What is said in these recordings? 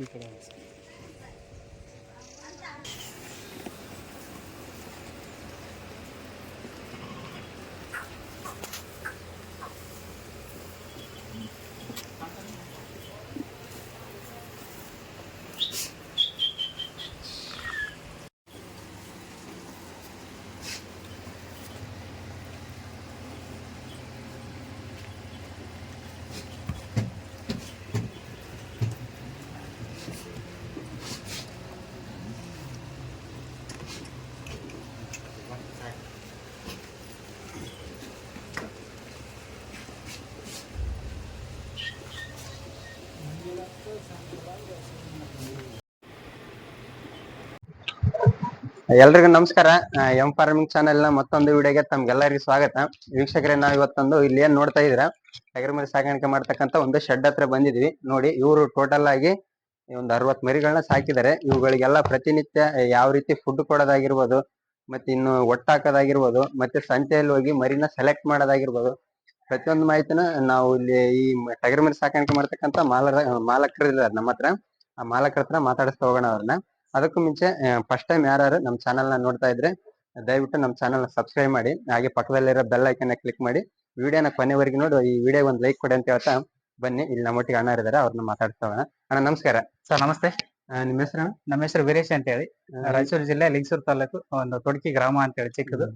ಈ ಕಡೆ ಒಂದು ಸರ್. ಎಲ್ರಿಗೂ ನಮಸ್ಕಾರ. ಎಂ ಫಾರ್ಮಿಂಗ್ ಚಾನೆಲ್ ನ ಮತ್ತೊಂದು ವಿಡಿಯೋಗೆ ತಮ್ಗೆಲ್ಲರಿಗೂ ಸ್ವಾಗತ. ವೀಕ್ಷಕರೇ, ನಾವ್ ಇವತ್ತೊಂದು ಇಲ್ಲಿ ಏನ್ ನೋಡ್ತಾ ಇದೀರಾ, ಟಗರ್ ಮರಿ ಸಾಕಾಣಿಕೆ ಮಾಡ್ತಕ್ಕಂತ ಒಂದು ಶೆಡ್ ಹತ್ರ ಬಂದಿದ್ವಿ. ನೋಡಿ, ಇವರು ಟೋಟಲ್ ಆಗಿ ಒಂದು 60 ಮರಿಗಳನ್ನ ಸಾಕಿದ್ದಾರೆ. ಇವುಗಳಿಗೆಲ್ಲ ಪ್ರತಿನಿತ್ಯ ಯಾವ ರೀತಿ ಫುಡ್ ಕೊಡೋದಾಗಿರ್ಬೋದು, ಮತ್ತೆ ಇನ್ನು ಒಟ್ಟಾಕೋದಾಗಿರ್ಬೋದು, ಮತ್ತೆ ಸಂತೆಯಲ್ಲಿ ಹೋಗಿ ಮರಿನ ಸೆಲೆಕ್ಟ್ ಮಾಡೋದಾಗಿರ್ಬೋದು, ಪ್ರತಿಯೊಂದು ಮಾಹಿತಿನ ನಾವು ಇಲ್ಲಿ ಈ ಟಗರ್ ಮರಿ ಸಾಕಾಣಿಕೆ ಮಾಡ್ತಕ್ಕಂತ ಮಾಲಕರು ಇದ್ದಾರೆ ನಮ್ಮ ಹತ್ರ. ಆ ಮಾಲಕರ ಹತ್ರ ಮಾತಾಡಿಸ್ತಾ ಹೋಗೋಣ ಅವ್ರನ್ನ. ಅದಕ್ಕೂ ಮುಂಚೆ ಫಸ್ಟ್ ಟೈಮ್ ಯಾರು ನಮ್ಮ ಚಾನಲ್ ನ ನೋಡ್ತಾ ಇದ್ರೆ ದಯವಿಟ್ಟು ನಮ್ಮ ಚಾನಲ್ ನ ಸಬ್ಸ್ಕ್ರೈಬ್ ಮಾಡಿ, ಹಾಗೆ ಪಕ್ಕದಲ್ಲಿರೋ ಬೆಲ್ ಐಕನ್ ಕ್ಲಿಕ್ ಮಾಡಿ ವಿಡಿಯೋನ ಕೊನೆವರೆಗೂ ನೋಡಿ ಈ ವಿಡಿಯೋ ಒಂದು ಲೈಕ್ ಕೊಡಿ ಅಂತ ಹೇಳ್ತಾ ಬನ್ನಿ. ಇಲ್ಲಿ ನಮ್ಮೊಟ್ಟಿಗೆ ಅಣ್ಣ ಇದ್ದಾರೆ, ಅವ್ರನ್ನ ಮಾತಾಡ್ತಾ ಹೋಗೋಣ. ಅಣ್ಣ ನಮಸ್ಕಾರ. ಸರ್ ನಮಸ್ತೆ. ನಿಮ್ಮ ಹೆಸರು? ನಮ್ಮ ಹೆಸರು ವೀರೇಶ್ ಅಂತ ಹೇಳಿ, ರಾಯಚೂರು ಜಿಲ್ಲೆ ಲಿಂಗಸೂರು ತಾಲೂಕು ಒಂದು ತೊಡಕಿ ಗ್ರಾಮ ಅಂತ ಹೇಳಿ ಚಿಕ್ಕದು.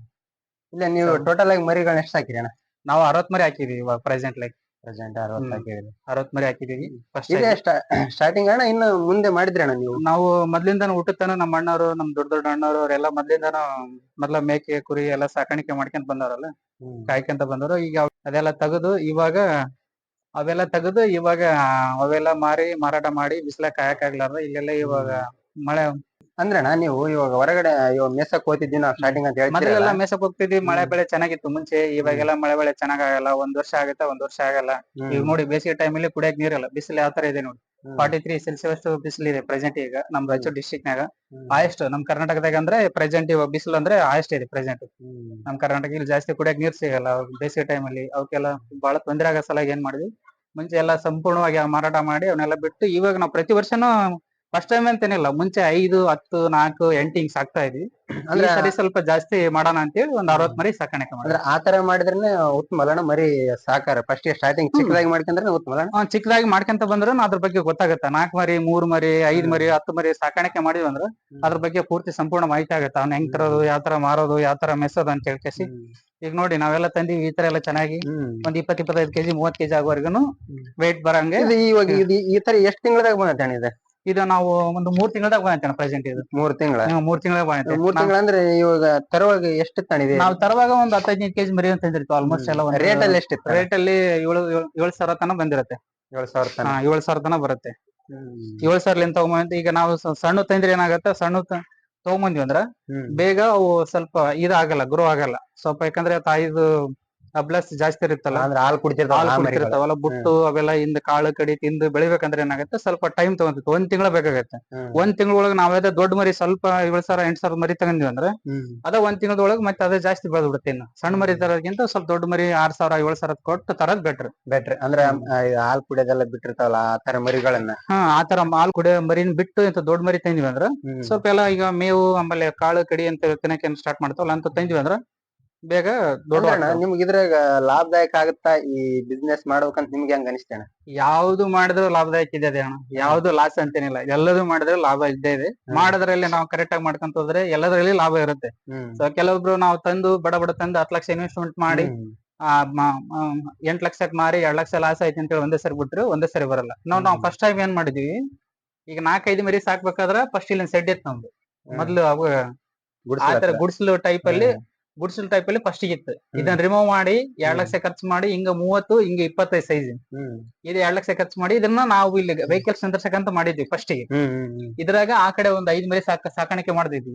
ಇಲ್ಲ, ನೀವು ಟೋಟಲ್ ಆಗಿ ಮರಿಗಳನ್ನ ಎಷ್ಟು ಹಾಕಿರಿ ಅಣ್ಣ? ನಾವು 60 ಮರಿ ಹಾಕಿದೀವಿ ಇವಾಗ ಪ್ರೆಸೆಂಟ್ 60 ಹಾಕಿರಿ. 60 ಮರಿ ಹಾಕಿದೀವಿ. ಇದೇ ಸ್ಟಾರ್ಟಿಂಗ್ ಅಣ್ಣ, ಇನ್ನು ಮುಂದೆ ಮಾಡಿದ್ರಿ ಅಣ್ಣ ನೀವು? ನಾವು ಮೊದ್ಲಿಂದಾನು ಊಟತನ ನಮ್ಮ ಅಣ್ಣವರು, ನಮ್ ದೊಡ್ಡ ಅಣ್ಣವರು ಅವರೆಲ್ಲ ಮೊದ್ಲಿಂದಾನು ಮೊದ್ಲ ಮೇಕೆ ಕುರಿ ಎಲ್ಲ ಸಾಕಾಣಿಕೆ ಮಾಡ್ಕೊಂತ ಬಂದವರಲ್ಲ, ಕಾಯ್ಕೊಂತ ಬಂದವರು. ಈಗ ಅದೆಲ್ಲ ತೆಗೆದು ಇವಾಗ ಅವೆಲ್ಲ ಮಾರಿ ಮಾರಾಟ ಮಾಡಿ ಬಿಸಿಲ ಕಾಯಕ್ ಆಗ್ಲಾರ್ದ ಇಲ್ಲೆಲ್ಲ ಇವಾಗ ಮಳೆ. ಅಂದ್ರೆ ಅಣ್ಣ, ನೀವು ಇವಾಗ ಹೊರಗಡೆ ಮೇಸಕ್ ಹೋಗ್ತಿದ್ವಿ ನಾವು ಸ್ಟಾರ್ಟಿಂಗ್ ಅಂತ ಹೇಳ್ತೀರಲ್ಲ, ಮೊದಲೆಲ್ಲ ಮೇಸಕ್ ಹೋಗ್ತಿದ್ವಿ. ಮಳೆ ಬೆಳೆ ಚೆನ್ನಾಗಿತ್ತು ಮುಂಚೆ. ಇವಾಗೆಲ್ಲ ಮಳೆ ಬೆಳೆ ಚೆನ್ನಾಗಲ್ಲ. ಒಂದ್ ವರ್ಷ ಆಗುತ್ತೆ, ಒಂದ್ ವರ್ಷ ಆಗಲ್ಲ. ಈಗ ನೋಡಿ, ಬೇಸಿಗೆ ಟೈಮಲ್ಲಿ ಕುಡಿಯಕ್ ನೀರಲ್ಲ. ಬಿಸಿಲು ಯಾವ ತರ ಇದೆ ನೋಡಿ, 43 ಸೆಲ್ಸಿಯಸ್ ಬಿಸಿಲು ಇದೆ ಪ್ರೆಸೆಂಟ್ ಈಗ ನಮ್ ರಾಯಚೂರು ಡಿಸ್ಟ್ರಿಕ್ಟ್ ನಾಗ. ಆಯಸ್ಟ್ ನಮ್ ಕರ್ನಾಟಕದಾಗ ಅಂದ್ರೆ ಪ್ರೆಸೆಂಟ್ ಇವಾಗ ಬಿಸಿಲು ಅಂದ್ರೆ ಆಯಸ್ಟ್ ಇದೆ ಪ್ರೆಸೆಂಟ್ ನಮ್ ಕರ್ನಾಟಕ. ಇಲ್ಲಿ ಜಾಸ್ತಿ ಕುಡಿಯಕ್ ನೀರ್ ಸಿಗಲ್ಲ ಬೇಸಿಗೆ ಟೈಮಲ್ಲಿ. ಅವಕ್ಕೆಲ್ಲ ಬಹಳ ತೊಂದರೆ ಆಗೋ ಸಲ ಏನ್ ಮಾಡಿದ್ವಿ, ಮುಂಚೆ ಎಲ್ಲ ಸಂಪೂರ್ಣವಾಗಿ ಮಾರಾಟ ಮಾಡಿ ಅವನ್ನೆಲ್ಲ ಬಿಟ್ಟು ಇವಾಗ ನಾವು ಪ್ರತಿ ವರ್ಷನೂ ಫಸ್ಟ್ ಟೈಮ್ ಅಂತೇನಿಲ್ಲ, ಮುಂಚೆ 5, 10, 4, 8 ಹಿಂಗ್ ಸಾಕ್ತಾ ಇದ್ವಿ. ಅಂದ್ರೆ ಸರಿ ಸ್ವಲ್ಪ ಜಾಸ್ತಿ ಮಾಡೋಣ ಅಂತೇಳಿ ಒಂದ್ 60 ಮರಿ ಸಾಕಾಣಿಕೆ ಮಾಡಿ. ಆತರ ಮಾಡಿದ್ರೆ ಉತ್ತಮ ಅಲ್ಲ ಮರಿ ಸಾಕಾರ. ಫಸ್ಟ್ ಸ್ಟಾರ್ಟಿಂಗ್ ಚಿಕ್ಕದಾಗಿ ಮಾಡ್ಕೊಂಡ್ರೆ ಉತ್ತಮ ಅಲ್ಲ? ಚಿಕ್ಕದಾಗಿ ಮಾಡ್ಕೊಂತ ಬಂದ್ರೆ ಅದ್ರ ಬಗ್ಗೆ ಗೊತ್ತಾಗತ್ತ. 4 ಮರಿ, 3 ಮರಿ, 5 ಮರಿ, 10 ಮರಿ ಸಾಕಾಣಿಕೆ ಮಾಡಿದ್ವಿ ಅಂದ್ರೆ ಅದ್ರ ಬಗ್ಗೆ ಪೂರ್ತಿ ಸಂಪೂರ್ಣ ಮಾಹಿತಿ ಆಗತ್ತ. ಅವ್ನ ಹೆಂಗ್ ತರೋದು, ಯಾವ ತರ ಮಾರೋದು, ಯಾವ ತರ ಮೆಸೋದು ಅಂತ ಹೇಳ್ಕೇಸಿ. ಈಗ ನೋಡಿ, ನಾವೆಲ್ಲ ತಂದಿವಿ ಈ ತರ ಎಲ್ಲ ಚೆನ್ನಾಗಿ ಒಂದ್ 20-25 ಕೆಜಿ 30 ಕೆಜಿ ಆಗೋವರೆಗೂ ವೇಟ್ ಬರಂಗೆ. ಇವಾಗ ಈ ತರ ಎಷ್ಟ್ ತಿಂಗಳದಾಗ ಬಂದೈತೆ ಇದು? ಇದು ನಾವು ಒಂದು 3 ತಿಂಗಳದಾಗ ಬಂದೈತೆ ಪ್ರೆಸೆಂಟ್. ಇದು 3 ತಿಂಗಳ? 3 ತಿಂಗಳದಾಗ ಬಂದೈತೆ. 3 ತಿಂಗಳ ಅಂದ್ರೆ ಇವಾಗ ತರುವಾಗ ಎಷ್ಟು ತಣಿದೆ? ನಾವು ತರುವಾಗ ಒಂದು 10-15 ಕೆಜಿ ಮರಿ ಅಂತ ತಂದಿರ್ತೀವಿ ಆಲ್ಮೋಸ್ಟ್ ಎಲ್ಲ. ರೇಟ್ ಅಲ್ಲಿ ಎಷ್ಟಿತ್ತು? ರೇಟ್ ಅಲ್ಲಿ 7,000 ತನ ಬಂದಿರುತ್ತೆ. 7,000 ತನ? 7,000 ತನ ಬರುತ್ತೆ. 7,000 ತಗೊಂಬಂದ್ ಈಗ ನಾವು ಸಣ್ಣ ತಂದ್ರೆ ಏನಾಗತ್ತೆ, ಸಣ್ಣ ತಗೊಂಬಂದ್ವಿ ಅಂದ್ರ ಬೇಗ ಅವು ಸ್ವಲ್ಪ ಇದಾಗಲ್ಲ, ಗ್ರೋ ಆಗಲ್ಲ ಸ್ವಲ್ಪ. ಯಾಕಂದ್ರೆ ತಾಯಿದು ಪ್ಲಸ್ ಜಾಸ್ತಿ ಇರುತ್ತಲ್ಲ, ಅಂದ್ರೆ ಹಾಲು ಕುಡಿತಿರ್ತಾವಲ್ಲ, ಬುಟ್ಟು ಅವೆಲ್ಲ ಇಂದ ಕಾಳು ಕಡಿ ತಿಂದು ಬೆಳಿಬೇಕಂದ್ರೆ ಏನಾಗುತ್ತೆ, ಸ್ವಲ್ಪ ಟೈಮ್ ತಗೊಂತೈತಿ. 1 ತಿಂಗಳ ಬೇಕಾಗತ್ತೆ. 1 ತಿಂಗಳೊಳಗೆ ನಾವೇದ ದೊಡ್ಡ ಮರಿ ಸ್ವಲ್ಪ 7,000 8,000 ಮರಿ ತಗೊಂಡಿವಿ ಅಂದ್ರೆ ಅದ 1 ತಿಂಗಳದೊಳಗೆ ಮತ್ತೆ ಅದೇ ಜಾಸ್ತಿ ಬೆಳೆದ್ಬಿಡುತ್ತೆ. ಇನ್ನು ಸಣ್ಣ ಮರಿ ತರೋದಕ್ಕಿಂತ ಸ್ವಲ್ಪ ದೊಡ್ಡ ಮರಿ 6,000 7,000 ಕೊಟ್ಟು ತರದ್ ಬೆಟ್ರ್. ಅಂದ್ರೆ ಹಾಲು ಕುಡಿಯೋದೆಲ್ಲ ಬಿಟ್ಟಿರ್ತಾವಲ್ಲ ಆ ತರ ಮರಿಗಳನ್ನ? ಆತರ ಹಾಲು ಕುಡಿಯೋ ಮರಿನ ಬಿಟ್ಟು ಇಂತ ದೊಡ್ಡ ಮರಿ ತಂದಿವಿ ಅಂದ್ರ ಸ್ವಲ್ಪ ಎಲ್ಲ ಈಗ ಮೇವು ಆಮೇಲೆ ಕಾಳು ಕಡಿ ಅಂತ ತಿನ್ನಕ್ಕೆ ಸ್ಟಾರ್ಟ್ ಮಾಡ್ತಾವಲ್ಲ ಅಂತ ತಂದಿವಿ ಅಂದ್ರ ಬೇಗ ದೊಡ್ಡ. ನಿಮ್ಗೆ ಇದ್ರಾಗ ಲಾಭದಾಯಕ ಆಗುತ್ತಾ ಈ ಬಿಸ್ನೆಸ್ ಮಾಡ್ಬೇಕಂತ ನಿಮ್ಗೆ ಹೆಂಗ ಅನಿಸ್ತೇನೆ? ಯಾವ್ದು ಮಾಡಿದ್ರು ಲಾಭದಾಯಕ ಇದೆ ಅಣ್ಣ. ಯಾವ್ದು ಲಾಸ್ ಅಂತೇನಿಲ್ಲ, ಎಲ್ಲದೂ ಮಾಡಿದ್ರೆ ಲಾಭ ಇದ್ದೇ ಇದೆ. ಮಾಡೋದ್ರಲ್ಲಿ ನಾವು ಕರೆಕ್ಟ್ ಆಗಿ ಮಾಡ್ಕೊಂತ ಹೋದ್ರೆ ಎಲ್ಲದರಲ್ಲಿ ಲಾಭ ಇರುತ್ತೆ. ಸೊ ಕೆಲವೊಬ್ರು ನಾವು ತಂದು ಬಡ ತಂದು 10 ಲಕ್ಷ ಇನ್ವೆಸ್ಟ್ಮೆಂಟ್ ಮಾಡಿ 8 ಲಕ್ಷಕ್ಕೆ ಮಾರಿ 2 ಲಕ್ಷ ಲಾಸ್ ಆಯ್ತು ಅಂತೇಳಿ ಒಂದೇ ಸರಿ ಬಿಟ್ರೆ ಒಂದೇ ಸರಿ ಬರಲ್ಲ. ನಾವು ಫಸ್ಟ್ ಟೈಮ್ ಏನ್ ಮಾಡಿದ್ವಿ, ಈಗ 4-5 ಮರಿ ಸಾಕ್ಬೇಕಾದ್ರ ಫಸ್ಟ್ ಇಲ್ಲಿ ಸೆಡ್ ಇತ್ತು ನಮ್ದು. ಮೊದ್ಲು ಅವು ಆತರ ಗುಡ್ಸ್ಲು ಟೈಪ್ ಅಲ್ಲಿ ಫಸ್ಟ್ ಇತ್ತು. ಇದನ್ನ ರಿಮೂವ್ ಮಾಡಿ 2 ಲಕ್ಷ ಖರ್ಚು ಮಾಡಿ ಹಿಂಗ 30 ಹಿಂಗ 25 ಸೈಜ್ ಇದು 2 ಲಕ್ಷ ಖರ್ಚು ಮಾಡಿ ಇದನ್ನ ನಾವು ಇಲ್ಲಿ ವೆಹಿಕಲ್ ಸಂದರ್ಶಕಂತ ಮಾಡಿದ್ವಿ ಫಸ್ಟ್ ಗೆ. ಇದ್ರಾಗ ಆ ಕಡೆ ಒಂದ್ 5 ಮರಿ ಸಾಕಾಣಿಕೆ ಮಾಡಿದ್ವಿ.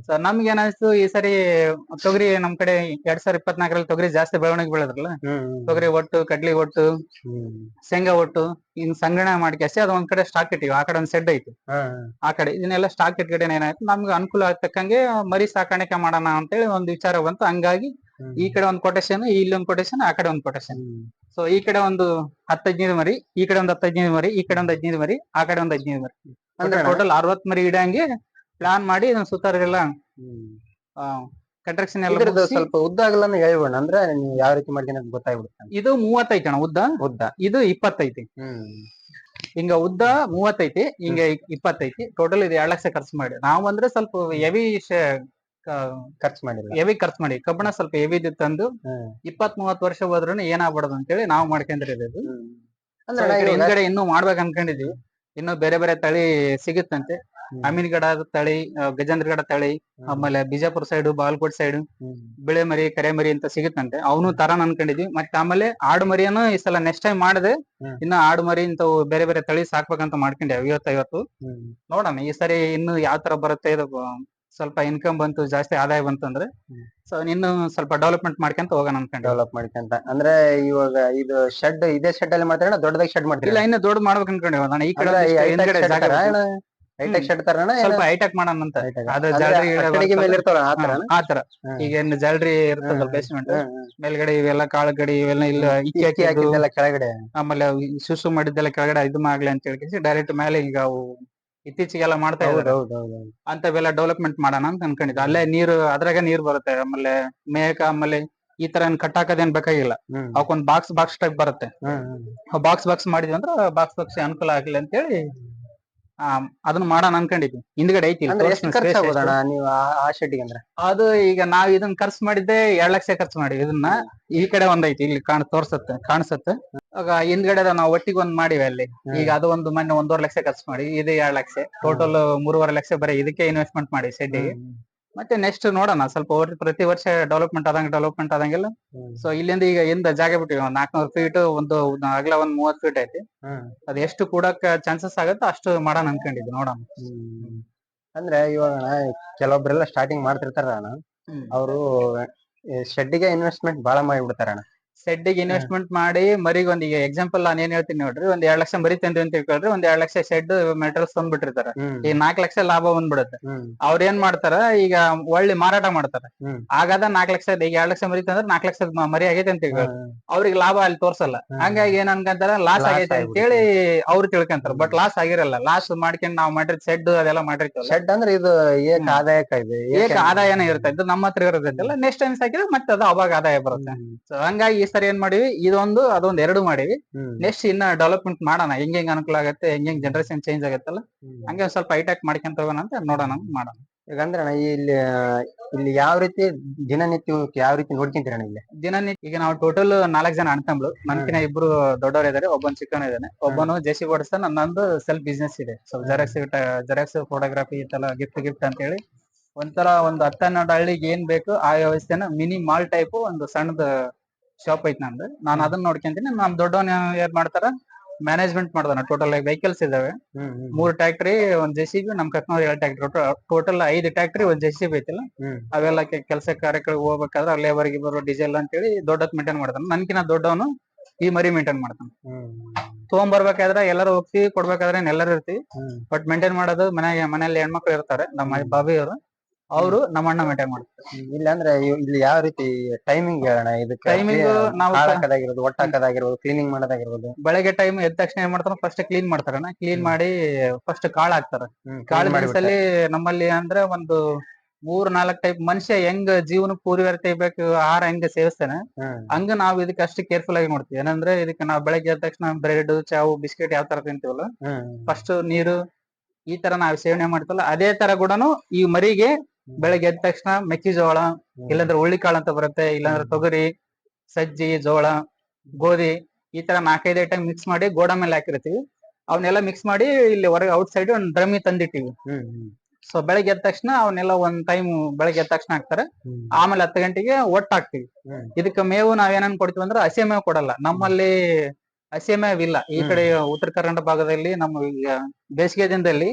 ಸೊ ನಮ್ಗೆ ಏನಾಯ್ತು, ಈ ಸರಿ ತೊಗರಿ ನಮ್ ಕಡೆ 2024ರಲ್ಲಿ ತೊಗರಿ ಜಾಸ್ತಿ ಬೆಳವಣಿಗೆ ಬೆಳೆದ್ರಲ್ಲ, ತೊಗರಿ ಒಟ್ಟು, ಕಡ್ಲಿ ಒಟ್ಟು, ಶೇಂಗಾ ಒಟ್ಟು ಹಿಂಗ್ ಸಂಗ್ರಹಣೆ ಮಾಡ್ಕೇಸಿ ಅದ್ ಒಂದ್ ಕಡೆ ಸ್ಟಾಕ್ ಇಟ್ಟಿವಿ. ಆ ಕಡೆ ಒಂದ್ ಸೆಡ್ ಐತಿ, ಆ ಕಡೆ ಇದನ್ನೆಲ್ಲ ಸ್ಟಾಕ್ ಇಟ್ಕಡೆ ಏನಾಯ್ತು, ನಮ್ಗೆ ಅನುಕೂಲ ಆಗ್ತಕ್ಕಂಗೆ ಮರಿ ಸಾಕಾಣಿಕೆ ಮಾಡೋಣ ಅಂತೇಳಿ ಒಂದ್ ವಿಚಾರ ಬಂತು. ಹಂಗಾಗಿ ಈ ಕಡೆ ಒಂದು ಕೊಟೇಶನ್, ಇಲ್ಲಿ ಒಂದು ಕೊಟೇಶನ್, ಆ ಕಡೆ ಒಂದು ಕೊಟೇಶನ್. ಸೊ ಈ ಕಡೆ ಒಂದು 10-15 ಮರಿ, ಈ ಕಡೆ ಒಂದು 10-15 ಮರಿ, ಈ ಕಡೆ ಒಂದು 15 ಮರಿ, ಆ ಕಡೆ ಒಂದು 15 ಮರಿ, ಅಂದ್ರೆ ಟೋಟಲ್ 60 ಮರಿ ಇಡಂಗೆ ಪ್ಲಾನ್ ಮಾಡಿ ಸುತ್ತಾರೆಲ್ಲ ಕಂಟ್ರಕ್ಷನ್ ಎಲ್ಲ ಸ್ವಲ್ಪ ಉದ್ದ ಆಗಲನ್ನು ಹೇಳ್ಬೋಣ, ಅಂದ್ರೆ ನೀವು ಯಾವ ರೀತಿ ಮಾಡ್ತೀನಿ ಅಂತ ಗೊತ್ತಾಗ್ಬಿಡುತ್ತೆ. ಇದು 35 ಅಣ್ಣ ಉದ್ದ, ಇದು 25. ಹಿಂಗ ಉದ್ದ 35, ಹಿಂಗ 25. ಟೋಟಲ್ ಇದು 2 ಲಕ್ಷ ಖರ್ಚು ಮಾಡಿ ನಾವು ಅಂದ್ರೆ ಸ್ವಲ್ಪ ಹೆವಿ ಖರ್ಚು ಮಾಡಿ ಕಬ್ಬಣ ಸ್ವಲ್ಪ ಹೆವಿ ತಂದು 20-30 ವರ್ಷ ಹೋದ್ರೂ ಏನಾಗ್ಬಾರ್ದು ಅಂತೇಳಿ ನಾವು ಮಾಡ್ಕೊಂಡಿರೋದು. ಹಿಂದ್ಗಡೆ ಇನ್ನೂ ಮಾಡ್ಬೇಕು ಅನ್ಕೊಂಡಿದೀವಿ. ಇನ್ನು ಬೇರೆ ಬೇರೆ ತಳಿ ಸಿಗುತ್ತಂತೆ. ಅಮೀನ್ಗಡ ತಳಿ, ಗಜೇಂದ್ರಗಡ ತಳಿ, ಆಮೇಲೆ ಬಿಜಾಪುರ ಸೈಡ್, ಬಾಗಲಕೋಟೆ ಸೈಡ್ ಬಿಳೆ ಮರಿ, ಕರೆ ಮರಿ ಅಂತ ಸಿಗುತ್ತಂತೆ. ಅವನು ತರಾನ್ ಅನ್ಕೊಂಡಿದ್ವಿ. ಮತ್ತೆ ಆಮೇಲೆ ಆಡು ಮರಿಯನ್ನು ಈ ಸಲ ನೆಕ್ಸ್ಟ್ ಟೈಮ್ ಮಾಡಿದೆ. ಇನ್ನು ಆಡು ಮರಿ ಇಂತ ಬೇರೆ ಬೇರೆ ತಳಿ ಸಾಕ್ಬೇಕಂತ ಮಾಡ್ಕೊಂಡೆ 50-50. ನೋಡೋಣ ಈ ಸರಿ ಇನ್ನು ಯಾವ ತರ ಬರುತ್ತೆ. ಇದು ಸ್ವಲ್ಪ ಇನ್ಕಮ್ ಬಂತು, ಜಾಸ್ತಿ ಆದಾಯ ಬಂತು ಅಂದ್ರೆ ಸೊ ಇನ್ನು ಸ್ವಲ್ಪ ಡೆವಲಪ್ಮೆಂಟ್ ಮಾಡ್ಕೊಂತ ಹೋಗೋಣ ಅನ್ಕೊಂಡು. ಡೆವಲಪ್ ಮಾಡ್ಕೊಂತ ಅಂದ್ರೆ ಇವಾಗ ಇದು ಶೆಡ್, ಇದೇ ಶೆಡ್ ಅಲ್ಲಿ ಮಾಡ್ತಾರ, ದೊಡ್ಡದಾಗಿ ಶೆಡ್ ಮಾಡ್ತೀರಾ? ಇಲ್ಲ, ಇನ್ನು ದೊಡ್ಡ ಮಾಡ್ಬೇಕು ಅನ್ಕೊಂಡಿವ. ಈ ಕಡೆ ಹೈಟೆಕ್ ಶೆಡ್ ತರ ಸ್ವಲ್ಪ ಹೈಟೆಕ್ ಮಾಡೋಣ ಅಂತ. ಅದು ಜಾಲರಿ ಮೇಲೆ ಇರ್ತಾವ ಆತರ. ಈಗ ಏನು ಜಾಲರಿ ಇರ್ತದಲ್ಲ ಬೇಸ್ಮೆಂಟ್ ಮೇಲ್ಗಡೆ, ಇವೆಲ್ಲ ಕಾಳುಗಡಿ ಇವೆಲ್ಲ ಇಲ್ಲ ಇಕ್ಕಿ ಹಾಕಿದ್ದೆಲ್ಲ ಕೆಳಗಡೆ, ಆಮೇಲೆ ಸುಸು ಮಾಡಿದ್ದೆಲ್ಲ ಕೆಳಗಡೆ ಇದು ಮಾಡ್ಲಿ ಅಂತ ಹೇಳಿ ಡೈರೆಕ್ಟ್ ಮೇಲೆ ಈಗ ಅವು ಇತ್ತೀಚೆಗೆಲ್ಲ ಮಾಡ್ತಾ ಇದ್ದಾರೆ. ಅಂತವೆಲ್ಲ ಡೆವಲಪ್ಮೆಂಟ್ ಮಾಡೋಣ ಅಂತ ಅನ್ಕೊಂಡಿದ್ದೆ. ಅಲ್ಲೇ ನೀರು, ಅದ್ರಾಗ ನೀರ್ ಬರುತ್ತೆ. ಆಮೇಲೆ ಮೇಕ, ಆಮೇಲೆ ಈ ತರ ಕಟ್ ಹಾಕೋದೇನ್ ಬೇಕಾಗಿಲ್ಲ. ಅವಕ್ಕೊಂದ್ ಬಾಕ್ಸ್ ಟೈಪ್ ಬರುತ್ತೆ. ಬಾಕ್ಸ್ ಮಾಡಿದ್ವಿ ಅಂದ್ರೆ ಬಾಕ್ಸ್ ಅನುಕೂಲ ಆಗ್ಲಿ ಅಂತ ಹೇಳಿ ಅದನ್ನ ಮಾಡೋಣ ಅನ್ಕೊಂಡಿದ್ವಿ. ಹಿಂದ್ಗಡೆ ಐತಿ. ಆ ಶೆಡ್ಡಿಗೆ ಅಂದ್ರೆ ಅದು ಈಗ ನಾವ್ ಇದನ್ನ ಖರ್ಚು ಮಾಡಿದ್ದೆ 2 ಲಕ್ಷ ಖರ್ಚು ಮಾಡಿ. ಇದನ್ನ ಈ ಕಡೆ ಒಂದೈತಿ, ಇಲ್ಲಿ ಕಾಣಿಸುತ್ತೆ. ಆಗ ಹಿಂದ್ಗಡೆ ನಾವು ಒಟ್ಟಿಗೆ ಒಂದ್ ಮಾಡಿವಿ ಅಲ್ಲಿ. ಈಗ ಅದು ಒಂದು ಮೊನ್ನೆ 1.5 ಲಕ್ಷ ಖರ್ಚು ಮಾಡಿ, ಇದು 2 ಲಕ್ಷ, ಟೋಟಲ್ 3.5 ಲಕ್ಷ ಬರೀ ಇದಕ್ಕೆ ಇನ್ವೆಸ್ಟ್ಮೆಂಟ್ ಮಾಡಿ ಶೆಡ್ಡಿಗೆ. ಮತ್ತೆ ನೆಕ್ಸ್ಟ್ ನೋಡೋಣ, ಸ್ವಲ್ಪ ಪ್ರತಿ ವರ್ಷ ಡೆವಲಪ್ಮೆಂಟ್ ಆದಂಗೆಲ್ಲ. ಸೊ ಇಲ್ಲಿಂದ ಈಗ ಇಂದ ಜಾಗ ಬಿಟ್ಟಿವಿ, 400 ಫೀಟ್, ಒಂದು ಅಗಲ 30 ಫೀಟ್ ಐತಿ. ಅದ್ ಎಷ್ಟು ಕೂಡಕ್ ಚಾನ್ಸಸ್ ಆಗತ್ತೆ ಅಷ್ಟು ಮಾಡೋಣ ಅನ್ಕೊಂಡಿದ್ವಿ. ನೋಡೋಣ. ಅಂದ್ರೆ ಇವಾಗ ಕೆಲವೊಬ್ರೆಲ್ಲ ಸ್ಟಾರ್ಟಿಂಗ್ ಮಾಡ್ತಿರ್ತಾರ ಅಣ್ಣ, ಅವರು ಶೆಡ್ಡಿಗೆ ಇನ್ವೆಸ್ಟ್ಮೆಂಟ್ ಬಾಳ ಮಾಡಿಬಿಡ್ತಾರ ಅಣ್ಣ. ಶೆಡ್ಡಿಗೆ ಇನ್ವೆಸ್ಟ್ಮೆಂಟ್ ಮಾಡಿ ಮರಿಗೆ ಈಗ ಎಕ್ಸಾಂಪಲ್ ನಾನು ಏನ್ ಹೇಳ್ತೀನಿ ನೋಡ್ರಿ, 2 ಲಕ್ಷ ಮರಿ ತಂದ್ರಿ ಅಂತ ಹೇಳ್ಕೊಳ್ರಿ, 2 ಲಕ್ಷ ಶೆಡ್ ಮೆಟೀರಿಯಲ್ಸ್ ತಂದ್ಬಿಟ್ಟಿರ್ತಾರ. ಈಗ 4 ಲಕ್ಷ ಲಾಭ ಬಂದ್ಬಿಡುತ್ತೆ. ಅವ್ರ ಏನ್ ಮಾಡ್ತಾರ, ಈಗ ಒಳ್ಳೆ ಮಾರಾಟ ಮಾಡ್ತಾರ. ಹಾಗಾದ 4 ಲಕ್ಷ, ಈಗ 2 ಲಕ್ಷ ಮರಿ ತಂದ್ರೆ 4 ಲಕ್ಷ ಮರಿ ಆಗೈತೆ ಅಂತ ಹೇಳ್ರಿ, ಅವ್ರಿಗೆ ಲಾಭ ಅಲ್ಲಿ ತೋರ್ಸಲ್ಲ. ಹಂಗಾಗಿ ಏನ್ ಅನ್ಕಂತಾರ, ಲಾಸ್ ಆಗೈತೆ ಅಂತ ಹೇಳಿ ಅವ್ರು ತಿಳ್ಕೊಂತಾರ. ಬಟ್ ಲಾಸ್ ಆಗಿರಲ್ಲ. ಲಾಸ್ ಮಾಡ್ಕೊಂಡು ನಾವು ಮಾಡಿರ್ ಶೆಡ್ ಅದೆಲ್ಲ ಮಾಡಿರ್ತೀವಲ್ಲ. ಶೆಡ್ ಅಂದ್ರೆ ಇದು ಆದಾಯನೇ ಇರುತ್ತೆ. ಇದು ನಮ್ಮ ಹತ್ರ ಇರೋದೈತಲ್ಲ, ನೆಕ್ಸ್ಟ್ ಟೈಮ್ ಸಾಕಿದ್ರೆ ಮತ್ತೆ ಅದು ಅವಾಗ ಆದಾಯ ಬರುತ್ತೆ. ಸೊ ಹಂಗಾಗಿ ಈ ಸರಿ ಏನ್ ಮಾಡಿವಿ, ಇದೊಂದು ಅದೊಂದು 2 ಮಾಡಿವಿ. ನೆಕ್ಸ್ಟ್ ಇನ್ನ ಡೆವಲಪ್ಮೆಂಟ್ ಮಾಡೋಣ, ಹೆಂಗ್ ಅನುಕೂಲ ಆಗತ್ತೆ, ಹೆಂಗ್ ಜನರೇಷನ್ ಚೇಂಜ್ ಆಗತ್ತಲ್ಲ, ಹಂಗೆ ಸ್ವಲ್ಪ ಹೈಟೆಕ್ ಮಾಡ್ಕೊಂತ ಹೋಗೋಣ ಅಂತ ಮಾಡೋಣ. ಈಗ ಅಂದ್ರೆ ಇಲ್ಲಿ ಯಾವ ರೀತಿ ದಿನನಿತ್ಯ ಯಾವ ರೀತಿ ನೋಡ್ಕೊಂತೀರ ಇಲ್ಲಿ? ದಿನನಿತ್ಯ ಈಗ ನಾವು ಟೋಟಲ್ 4 ಜನ ಅಣ್ತಂಬ್ಳು. ನನ್ಕಿನ 2 ದೊಡ್ಡವರು ಇದಾರೆ, ಒಬ್ಬನ್ ಚಿಕ್ಕವನ ಇದ್ದಾನೆ, ಒಬ್ಬನು ಜೆಸಿ ಓಡಿಸ್ತಾನೆ. ನಂದು ಸೆಲ್ಫ್ ಬಿಸ್ನೆಸ್ ಇದೆ. ಸೊ ಜೆರಾಕ್ಸ್ ಫೋಟೋಗ್ರಫಿ ಇತ್ತಲ್ಲ, ಗಿಫ್ಟ್ ಅಂತ ಹೇಳಿ ಒಂಥರ ಒಂದು 10-12 ಹಳ್ಳಿಗೆ ಏನ್ ಬೇಕು ಆ ವ್ಯವಸ್ಥೆನ ಮಿನಿ ಮಾಲ್ ಟೈಪ್ ಒಂದು ಸಣ್ಣದ ಶಾಪ್ ಐತಿ ನಂದು. ನಾನು ಅದನ್ನ ನೋಡ್ಕೊಂತೀನಿ. ನಮ್ ದೊಡ್ಡವನ್ ಏನ್ ಮಾಡ್ತಾರ, ಮ್ಯಾನೇಜ್ಮೆಂಟ್ ಮಾಡ್ದಾನ. ಟೋಟಲ್ ವೆಹಿಕಲ್ಸ್ ಇದಾವೆ, 3 ಟ್ರ್ಯಾಕ್ಟರಿ, 1 ಜೆಸಿಬಿ, ನಮ್ ಕಕ್ನವ್ರು 2 ಟ್ರ್ಯಾಕ್ಟರಿ, ಟೋಟಲ್ 5 ಟ್ರ್ಯಾಕ್ಟರಿ, 1 ಜೆಸಿಬಿ ಐತಿಲ್ಲ. ಅವೆಲ್ಲ ಕೆಲಸ ಕಾರ್ಯಗಳಿಗೆ ಹೋಗ್ಬೇಕಾದ್ರೆ ಲೇಬರ್ಗೆ ಬರೋ ಡೀಸೆಲ್ ಅಂತೇಳಿ ದೊಡ್ಡದ್ ಮೇಂಟೈನ್ ಮಾಡ್ತಾನೆ. ನನ್ಕಿನ ದೊಡ್ಡವನು ಈ ಮರಿ ಮೇಂಟೈನ್ ಮಾಡ್ತಾನೆ. ತಗೊಂಡ್ಬರ್ಬೇಕಾದ್ರೆ ಎಲ್ಲರೂ ಹೋಗ್ತಿವಿ, ಕೊಡ್ಬೇಕಾದ್ರೆ ಎಲ್ಲರೂ ಇರ್ತೀವಿ. ಬಟ್ ಮೇಂಟೈನ್ ಮಾಡೋದು ಮನೆಯಲ್ಲಿ ಹೆಣ್ಮಕ್ಳು ಇರ್ತಾರೆ, ನಮ್ಮ ಬಾಬಿಯವರು, ಅವರು ನಮ್ಮ ಅಣ್ಣ ಮೇಂಟೈನ್ ಮಾಡ್ತಾರೆ. ಇಲ್ಲ ಅಂದ್ರೆ ಇಲ್ಲಿ ಯಾವ ರೀತಿ ಟೈಮಿಂಗ್ ಹೇಳೋಣ? ಇದಕ್ಕೆ ಟೈಮಿಂಗ್ ನಾವು ಒಟ್ಟ ಹಾಕೋದಾಗಿರ್ಬೋದು, ಕ್ಲೀನಿಂಗ್ ಮಾಡೋದಾಗಿರ್ಬೋದು. ಬೆಳಗ್ಗೆ ಟೈಮ್ ಎದ್ದ ತಕ್ಷಣ ಏನ್ ಮಾಡ್ತಾರ, ಫಸ್ಟ್ ಕ್ಲೀನ್ ಮಾಡ್ತಾರಣ್ಣ. ಕ್ಲೀನ್ ಮಾಡಿ ಫಸ್ಟ್ ಕಾಳು ಹಾಕ್ತಾರ. ಕಾಳು ದಿವಸಲ್ಲಿ ನಮ್ಮಲ್ಲಿ ಅಂದ್ರೆ ಒಂದು 3-4 ಟೈಪ್ ಮನುಷ್ಯ ಹೆಂಗ್ ಜೀವನ ಪೂರ್ವರ್ತಿ ಬೇಕು, ಆಹಾರ ಹೆಂಗ್ ಸೇವಿಸ್ತಾನೆ, ಹಂಗ ನಾವ್ ಇದಕ್ಕೆ ಅಷ್ಟು ಕೇರ್ಫುಲ್ ಆಗಿ ನೋಡ್ತೀವಿ. ಏನಂದ್ರೆ ಇದಕ್ಕೆ ನಾವ್ ಬೆಳಗ್ಗೆ ಎದ್ದ ತಕ್ಷಣ ಬ್ರೆಡ್, ಚಾವು, ಬಿಸ್ಕೆಟ್ ಯಾವ ತರ ತಿಂತೀವಲ್ಲ, ಫಸ್ಟ್ ನೀರು ಈ ತರ ನಾವ್ ಸೇವನೆ ಮಾಡ್ತೀವಲ್ಲ, ಅದೇ ತರ ಕೂಡನು ಈ ಮರಿಗೆ ಬೆಳಗ್ಗೆ ಎದ್ದ ತಕ್ಷಣ ಮೆಕ್ಕೆಜೋಳ, ಇಲ್ಲಾಂದ್ರೆ ಹುಳ್ಳಿಕಾಳು ಅಂತ ಬರುತ್ತೆ, ಇಲ್ಲಾಂದ್ರೆ ತೊಗರಿ, ಸಜ್ಜಿ, ಜೋಳ, ಗೋಧಿ, ಈ ತರ 4-5 ಐಟಮ್ ಮಿಕ್ಸ್ ಮಾಡಿ ಗೋಡ ಮೇಲೆ ಹಾಕಿರ್ತೀವಿ. ಅವನ್ನೆಲ್ಲ ಮಿಕ್ಸ್ ಮಾಡಿ ಇಲ್ಲಿ ಹೊರಗೆ ಔಟ್ ಸೈಡ್ ಒಂದು ಡ್ರಮ್ಮಿ ತಂದಿಟ್ಟಿವಿ. ಸೊ ಬೆಳಗ್ಗೆ ಎದ್ದ ತಕ್ಷಣ ಅವನ್ನೆಲ್ಲ ಒಂದ್ ಟೈಮ್ ಬೆಳಗ್ಗೆ ಎದ್ದ ತಕ್ಷಣ ಹಾಕ್ತಾರೆ. ಆಮೇಲೆ 10 ಗಂಟೆಗೆ ಒಟ್ಟು ಹಾಕ್ತಿವಿ. ಇದಕ್ಕೆ ಮೇವು ನಾವೇನನ್ ಕೊಡ್ತೀವಿ ಅಂದ್ರೆ ಹಸಿ ಮೇವು ಕೊಡಲ್ಲ. ನಮ್ಮಲ್ಲಿ ಹಸಿ ಮೇವ್ ಇಲ್ಲ. ಈ ಕಡೆ ಉತ್ತರ ಕರ್ನಾಟಕ ಭಾಗದಲ್ಲಿ ನಮ್ಮ ಬೇಸಿಗೆ ದಿನದಲ್ಲಿ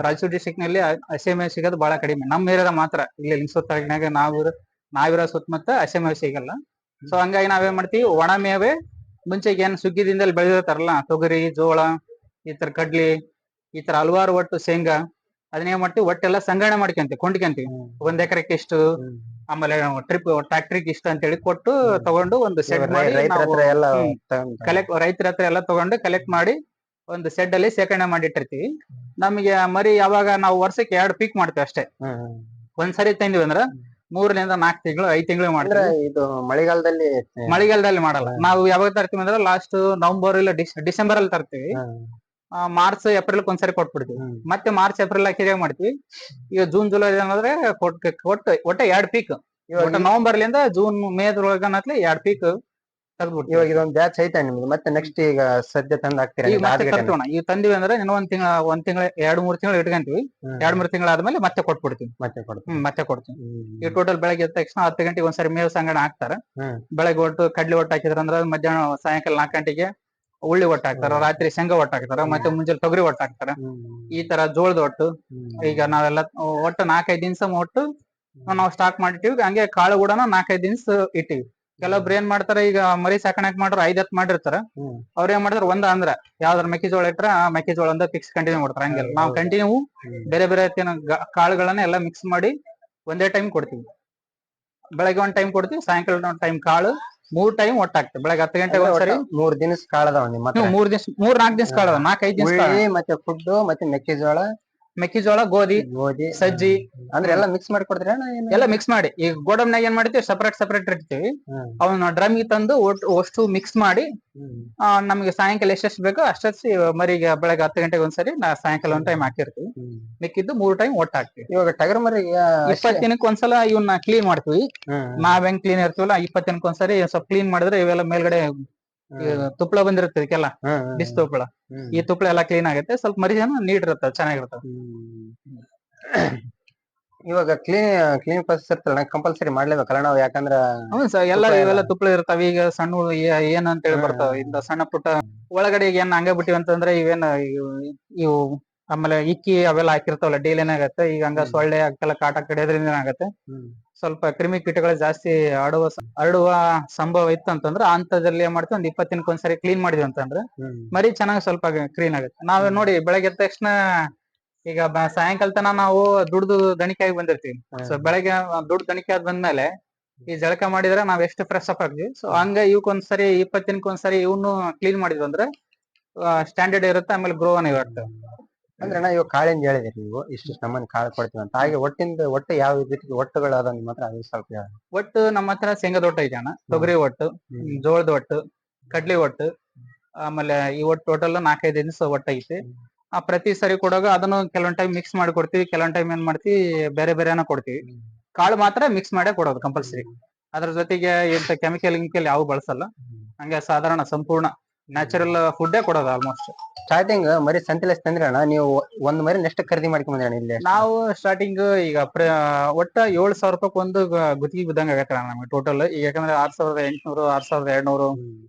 ರಾಯಚೂರು ಡಿಸ್ಟ್ರಿಕ್ಟ್ ನಲ್ಲಿ ಹಸಿ ಮೇವು ಸಿಗೋದು ಬಹಳ ಕಡಿಮೆ. ನಮ್ಮ ಏರಿಯಾದ ಮಾತ್ರ. ಇಲ್ಲಿ ಲಿಂಗಸೂರು ತಾಲೂಕಿನಾಗ ನಾವಿರೋ ಸುತ್ತಮುತ್ತ ಹಸಿ ಮೇವು ಸಿಗಲ್ಲ. ಸೊ ಹಂಗಾಗಿ ನಾವೇನ್ ಮಾಡ್ತೀವಿ, ಒಣ ಮೇವೆ ಮುಂಚೆಗೆ ಏನ್ ಸುಗ್ಗಿ ದಿನದಲ್ಲಿ ಬೆಳೆದಿರ್ತಾರಲ್ಲ, ತೊಗರಿ, ಜೋಳ, ಈ ತರ ಕಡ್ಲಿ, ಈ ತರ ಹಲವಾರು ಒಟ್ಟು ಶೇಂಗಾ, ಅದನ್ನ ಏನ್ ಮಾಡ್ತೀವಿ ಒಟ್ಟೆಲ್ಲ ಸಂಗ್ರಹಣೆ ಮಾಡ್ಕೊಂತೀವಿ, ಕೊಂಡ್ಕೊಂತೀವಿ. ಒಂದ್ ಎಕರೆಕ್ಕೆ ಇಷ್ಟು, ಆಮೇಲೆ ಟ್ರಿಪ್ ಟ್ರ್ಯಾಕ್ಟ್ರಿಗೆ ಇಷ್ಟ ಅಂತ ಹೇಳಿ ಕೊಟ್ಟು ತಗೊಂಡು ಒಂದು ಸೆಡ್ ಮಾಡಿ ರೈತರ ಹತ್ರ ಎಲ್ಲ ರೈತರ ಹತ್ರ ಎಲ್ಲ ತಗೊಂಡು ಕಲೆಕ್ಟ್ ಮಾಡಿ ಒಂದು ಸೆಡ್ ಅಲ್ಲಿ ಶೇಖರಣೆ ಮಾಡಿಟ್ಟಿರ್ತೀವಿ. ನಮಗೆ ಮರಿ ಯಾವಾಗ ನಾವು ವರ್ಷಕ್ಕೆ 2 ಪೀಕ್ ಮಾಡ್ತೀವಿ ಅಷ್ಟೇ. ಒಂದ್ಸರಿ ತಂದಿವಿ ಅಂದ್ರ 3 ರಿಂದ 4 ತಿಂಗಳು 5 ತಿಂಗಳು ಅಂದ್ರೆ ಮಾಡ್ತೀವಿ. ಇದು ಮಳೆಗಾಲದಲ್ಲಿ ಮಾಡಲ್ಲ. ನಾವು ಯಾವಾಗ ತರ್ತೀವಿ ಅಂದ್ರೆ ಲಾಸ್ಟ್ ನವೆಂಬರ್ ಇಲ್ಲ ಡಿಸೆಂಬರ್ ಅಲ್ಲಿ ತರ್ತೀವಿ. ಮಾರ್ಚ್ ಏಪ್ರಿಲ್ ಒಂದ್ಸರಿ ಕೊಟ್ಬಿಡ್ತೀವಿ. ಮತ್ತೆ ಮಾರ್ಚ್ ಏಪ್ರಿಲ್ ಹಾಕಿದಾಗ ಮಾಡ್ತೀವಿ. ಈಗ ಜೂನ್ ಜುಲೈ ಅಂದ್ರೆ ಒಟ್ಟ 2 ಪೀಕ್. ಒಟ್ಟ ನವೆಂಬರ್ಲಿಂದ ಜೂನ್ ಮೇದೊಳಗನತ್ಲಿ 2 ಪೀಕ್ ತೆಗ್ದ್ಬಿಡ್ತೀವಿ. ಇವಾಗ ಇದೊಂದ್ ಬ್ಯಾಚ್ ಐತಾ ನಿಮ್ಗೆ? ಮತ್ತೆ ನೆಕ್ಸ್ಟ್ ಈಗ ಸದ್ಯ ತಂದ್ ಹಾಕ್ತೀರಾ? ಈಗ ಮತ್ತೆ ತರ್ತೀವಣ್ಣ. ಈಗ ತಂದಿವಿ ಅಂದ್ರೆ ಇನ್ನೂ ಒಂದ್ ತಿಂಗಳ 2-3 ತಿಂಗಳು ಇಟ್ಕೊಂತೀವಿ. 2-3 ತಿಂಗಳಾದ್ಮೇಲೆ ಮತ್ತೆ ಕೊಟ್ಬಿಡ್ತೀವಿ. ಮತ್ತೆ ಕೊಡ್ತೀವಿ. ಈ ಟೋಟಲ್ ಬೆಳಗ್ಗೆ ಎದ್ದ ತಕ್ಷಣ 10 ಗಂಟೆಗೆ ಒಂದ್ಸರಿ ಮೇವು ಸಂಗಡ ಹಾಕ್ತಾರ. ಬೆಳಗ್ಗೆ ಒಟ್ಟು ಕಡ್ಲಿ ಒಟ್ಟು ಹಾಕಿದ್ರಂದ್ರ ಮಧ್ಯಾಹ್ನ ಸಾಯಂಕಾಲ 4 ಗಂಟೆಗೆ ಉಳ್ಳಿ ಒಟ್ಟು ಹಾಕ್ತಾರ, ರಾತ್ರಿ ಶೇಂಗಾ ಒಟ್ಟು ಹಾಕ್ತಾರ, ಮತ್ತೆ ಮುಂಜಾನೆ ತೊಗರಿ ಒಟ್ಟು ಹಾಕ್ತಾರ. ಈ ತರ ಜೋಳದ ಒಟ್ಟು. ಈಗ ನಾವೆಲ್ಲ ಒಟ್ಟು 4-5 ದಿವಸ ಒಟ್ಟು ನಾವು ಸ್ಟಾಕ್ ಮಾಡಿಟ್ಟಿವಿ. ಹಂಗೆ ಕಾಳು ಕೂಡ 4-5 ದಿವಸ ಇಟ್ಟಿವಿ. ಕೆಲವೊಬ್ರು ಏನ್ ಮಾಡ್ತಾರ, ಈಗ ಮರಿ ಸಾಕಾಣಿಕೆ ಮಾಡ್ರ 5-10 ಮಾಡಿರ್ತಾರ. ಅವ್ರ ಏನ್ ಮಾಡ್ತಾರ, ಅಂದ್ರ ಯಾವ್ದಾರ ಮೆಕ್ಕೆಜೋಳ ಇಟ್ರ ಮೆಕ್ಕೆಜೋಳ ಒಂದ ಫಿಕ್ಸ್ ಕಂಟಿನ್ಯೂ ಮಾಡ್ತಾರ. ಹಂಗೆಲ್ಲ ನಾವು ಕಂಟಿನ್ಯೂ ಬೇರೆ ಬೇರೆ ಕಾಳುಗಳನ್ನ ಎಲ್ಲ ಮಿಕ್ಸ್ ಮಾಡಿ ಒಂದೇ ಟೈಮ್ ಕೊಡ್ತೀವಿ. ಬೆಳಗ್ಗೆ ಒಂದ್ ಟೈಮ್ ಕೊಡ್ತೀವಿ, ಸಾಯಂಕಾಲ ಒಂದ್ ಟೈಮ್ ಕಾಳು. 3 ಟೈಮ್ ಒಟ್ಟ ಹಾಕ್ತಿವಿ. ಬೆಳಗ್ಗೆ 10 ಗಂಟೆಗೆ ಒಂದ್ಸರಿ. 3 ದಿನ ಕಾಳದವ ನಿಮ್ಮ ಹತ್ರ? 3-4 ದಿವಸ ಕಾಳದ, 4-5 ದಿವಸ ಮತ್ತೆ ಫುಡ್ ಮತ್ತೆ ಮೆಕ್ಕೆಜೋಳ, ಗೋಧಿ, ಸಜ್ಜಿ ಅಂದ್ರೆ ಎಲ್ಲ ಮಿಕ್ಸ್ ಮಾಡಿ ಕೊಡ್ತೀರಾ? ಎಲ್ಲ ಮಿಕ್ಸ್ ಮಾಡಿ. ಈಗ ಗೋಡಂಬ್ನಾಗ ಏನ್ ಮಾಡ್ತೀವಿ, ಸಪರೇಟ್ ಇಡ್ತೀವಿ. ಅವನ್ನ ಡ್ರಮ್ಗೆ ತಂದು ಅಷ್ಟು ಮಿಕ್ಸ್ ಮಾಡಿ ನಮ್ಗೆ ಸಾಯಂಕಾಲ ಎಷ್ಟೆಷ್ಟು ಬೇಕೋ ಅಷ್ಟಷ್ಟು ಮರಿಗೆ ಬೆಳಗ್ಗೆ 10 ಗಂಟೆಗೆ ಒಂದ್ಸರಿ, ಸಾಯಂಕಾಲ ಒಂದ್ ಟೈಮ್ ಹಾಕಿರ್ತೀವಿ. ಮಿಕ್ಕಿದ್ದು 3 ಟೈಮ್ ಒಟ್ಟು ಹಾಕ್ತಿವಿ. ಇವಾಗ ಟಗರ್ ಮರಿಗೆ 20 ದಿನಕ್ಕೆ ಒಂದ್ಸಲ ಇವನ್ನ ಕ್ಲೀನ್ ಮಾಡ್ತೀವಿ. ನಾವ್ ಹೆಂಗ್ ಕ್ಲೀನ್ ಇರ್ತೀವಲ್ಲ 20 ದಿನಕ್ಕೆ ಒಂದ್ಸರಿ ಸ್ವಲ್ಪ ಕ್ಲೀನ್ ಮಾಡಿದ್ರೆ ಇವೆಲ್ಲ ಮೇಲ್ಗಡೆ ತುಪ್ಪಳ ಬಂದಿರುತ್ತೆ, ಇದಕ್ಕೆಲ್ಲ ಬಿಸ್ ತುಪ್ಪಳ. ಈ ತುಪ್ಪಳ ಎಲ್ಲ ಕ್ಲೀನ್ ಆಗುತ್ತೆ. ಸ್ವಲ್ಪ ಮರಿಜನ ನೀಟ್ ಇರುತ್ತೆ, ಚೆನ್ನಾಗಿರ್ತವೆ. ಇವಾಗ ಕ್ಲೀನ್ ಪ್ರೊಸೆಸ್ ಇರ್ತಲ್ಲ, ಕಂಪಲ್ಸರಿ ಮಾಡ್ಲೇಬೇಕಲ್ಲ ನಾವು? ಯಾಕಂದ್ರ ಎಲ್ಲ ಇವೆಲ್ಲ ತುಪ್ಪಳ ಇರ್ತಾವ. ಈಗ ಸಣ್ಣ ಏನಂತ ಹೇಳಿ ಬರ್ತಾವ, ಇಂದ ಸಣ್ಣ ಪುಟ್ಟ ಒಳಗಡೆ ಈಗ ಏನ್ ಹಂಗ ಬಿಟ್ಟಿವಿ ಅಂತಂದ್ರೆ ಇವು ಆಮೇಲೆ ಇಕ್ಕಿ ಅವೆಲ್ಲ ಹಾಕಿರ್ತಾವಲ್ಲ, ಡೈಲಿ ಏನಾಗತ್ತೆ ಈಗ ಹಂಗ ಸೊಳ್ಳೆ ಆಗ್ತಲ್ಲ, ಕಾಟ ಕಡಿಯೋದ್ರಿಂದ ಏನಾಗತ್ತೆ, ಸ್ವಲ್ಪ ಕ್ರಿಮಿ ಕೀಟಗಳು ಜಾಸ್ತಿ ಹರಡುವ ಸಂಭವ ಇತ್ತಂತಂದ್ರೆ ಅಂತದ್ರಲ್ಲಿ ಏನ್ ಮಾಡ್ತೀವಿ, ಒಂದ್ 20 ದಿನಕ್ಕೆ ಒಂದ್ಸರಿ ಕ್ಲೀನ್ ಮಾಡಿದ್ವಿ ಅಂತಂದ್ರೆ ಮರಿ ಚೆನ್ನಾಗಿ ಸ್ವಲ್ಪ ಕ್ಲೀನ್ ಆಗುತ್ತೆ. ನಾವೇ ನೋಡಿ ಬೆಳಗ್ಗೆ ಎದ್ದ ತಕ್ಷಣ ಈಗ ಸಾಯಂಕಾಲ ತನ ನಾವು ದುಡ್ದು ದಣಿಕಾಗಿ ಬಂದಿರ್ತೀವಿ. ಸೊ ಬೆಳಗ್ಗೆ ದುಡ್ಡು ದಣಿಕಾಗಿ ಬಂದ್ಮೇಲೆ ಈ ಜಳಕ ಮಾಡಿದ್ರೆ ನಾವ್ ಎಷ್ಟು ಫ್ರೆಶ್ ಅಪ್ ಆಗ್ತೀವಿ. ಸೊ ಹಂಗ ಇವಕ್ಕೊಂದ್ಸರಿ 20 ದಿನಕ್ಕೆ ಒಂದ್ಸರಿ ಇವನು ಕ್ಲೀನ್ ಮಾಡಿದ್ವಿ ಅಂದ್ರೆ ಸ್ಟ್ಯಾಂಡರ್ಡ್ ಇರುತ್ತೆ, ಆಮೇಲೆ ಗ್ರೋವನ್ ಇರುತ್ತೆ. ಅಂದ್ರೆ ಇವಾಗ ಕಾಳಿಂದ ಹೇಳಿದ್ರಿ ನೀವು, ಇಷ್ಟು ನಮ್ಮನ್ನ ಕಾಳು ಕೊಡ್ತೀವಿ ಅಂತ. ಹಾಗೆ ಒಟ್ಟು ಯಾವ ರೀತಿ ಒಟ್ಟುಗಳು ಅದ ನಿಮ್ಮ ಹತ್ರ? ಅದು ಸ್ವಲ್ಪ ಒಟ್ಟು ನಮ್ಮ ಹತ್ರ ಶೇಂಗಾದ ಒಟ್ಟು ಐತೆ ಅಣ್ಣ, ತೊಗರಿ ಒಟ್ಟು, ಜೋಳದ ಒಟ್ಟು, ಕಡ್ಲಿ ಒಟ್ಟು, ಆಮೇಲೆ ಈ ಒಟ್ಟು ಟೋಟಲ್ 4-5 ದಿವಸ ಒಟ್ಟು ಐತಿ. ಪ್ರತಿ ಸರಿ ಕೊಡುವಾಗ ಅದನ್ನು ಕೆಲವೊಂದ್ ಟೈಮ್ ಮಿಕ್ಸ್ ಮಾಡಿ ಕೊಡ್ತೀವಿ, ಕೆಲವೊಂದ್ ಟೈಮ್ ಏನ್ ಮಾಡ್ತೀವಿ ಬೇರೆ ಬೇರೆನ ಕೊಡ್ತೀವಿ. ಕಾಳು ಮಾತ್ರ ಮಿಕ್ಸ್ ಮಾಡೇ ಕೊಡೋದು ಕಂಪಲ್ಸರಿ. ಅದ್ರ ಜೊತೆಗೆ ಇಂತ ಕೆಮಿಕಲ್ ಯಾವ ಬಳಸಲ್ಲ. ಹಂಗೆ ಸಾಧಾರಣ ಸಂಪೂರ್ಣ ನ್ಯಾಚುರಲ್ ಫುಡ್ಡೇ ಕೊಡೋದು ಆಲ್ಮೋಸ್ಟ್. ಸ್ಟಾರ್ಟಿಂಗ್ ಮರಿ ಸಂತೆಲೆಸ್ ತಂದ್ರಿ ಅಣ್ಣ ನೀವು? ಒಂದ್ ಮರಿ ಎಷ್ಟು ಖರೀದಿ ಮಾಡ್ಕೊಂಡ್ ಬಂದ್ರಿ ಇಲ್ಲಿ? ನಾವು ಸ್ಟಾರ್ಟಿಂಗ್ ಈಗ ಒಟ್ಟ 7,000 ರೂಪಾಯಿ ಒಂದು ಗುತ್ತಿಗೆ ಬಿದ್ದಂಗ ಆಗತ್ತೆ ನಮ್ಗೆ ಟೋಟಲ್. ಈಗ ಯಾಕಂದ್ರೆ 6,800, 6,200,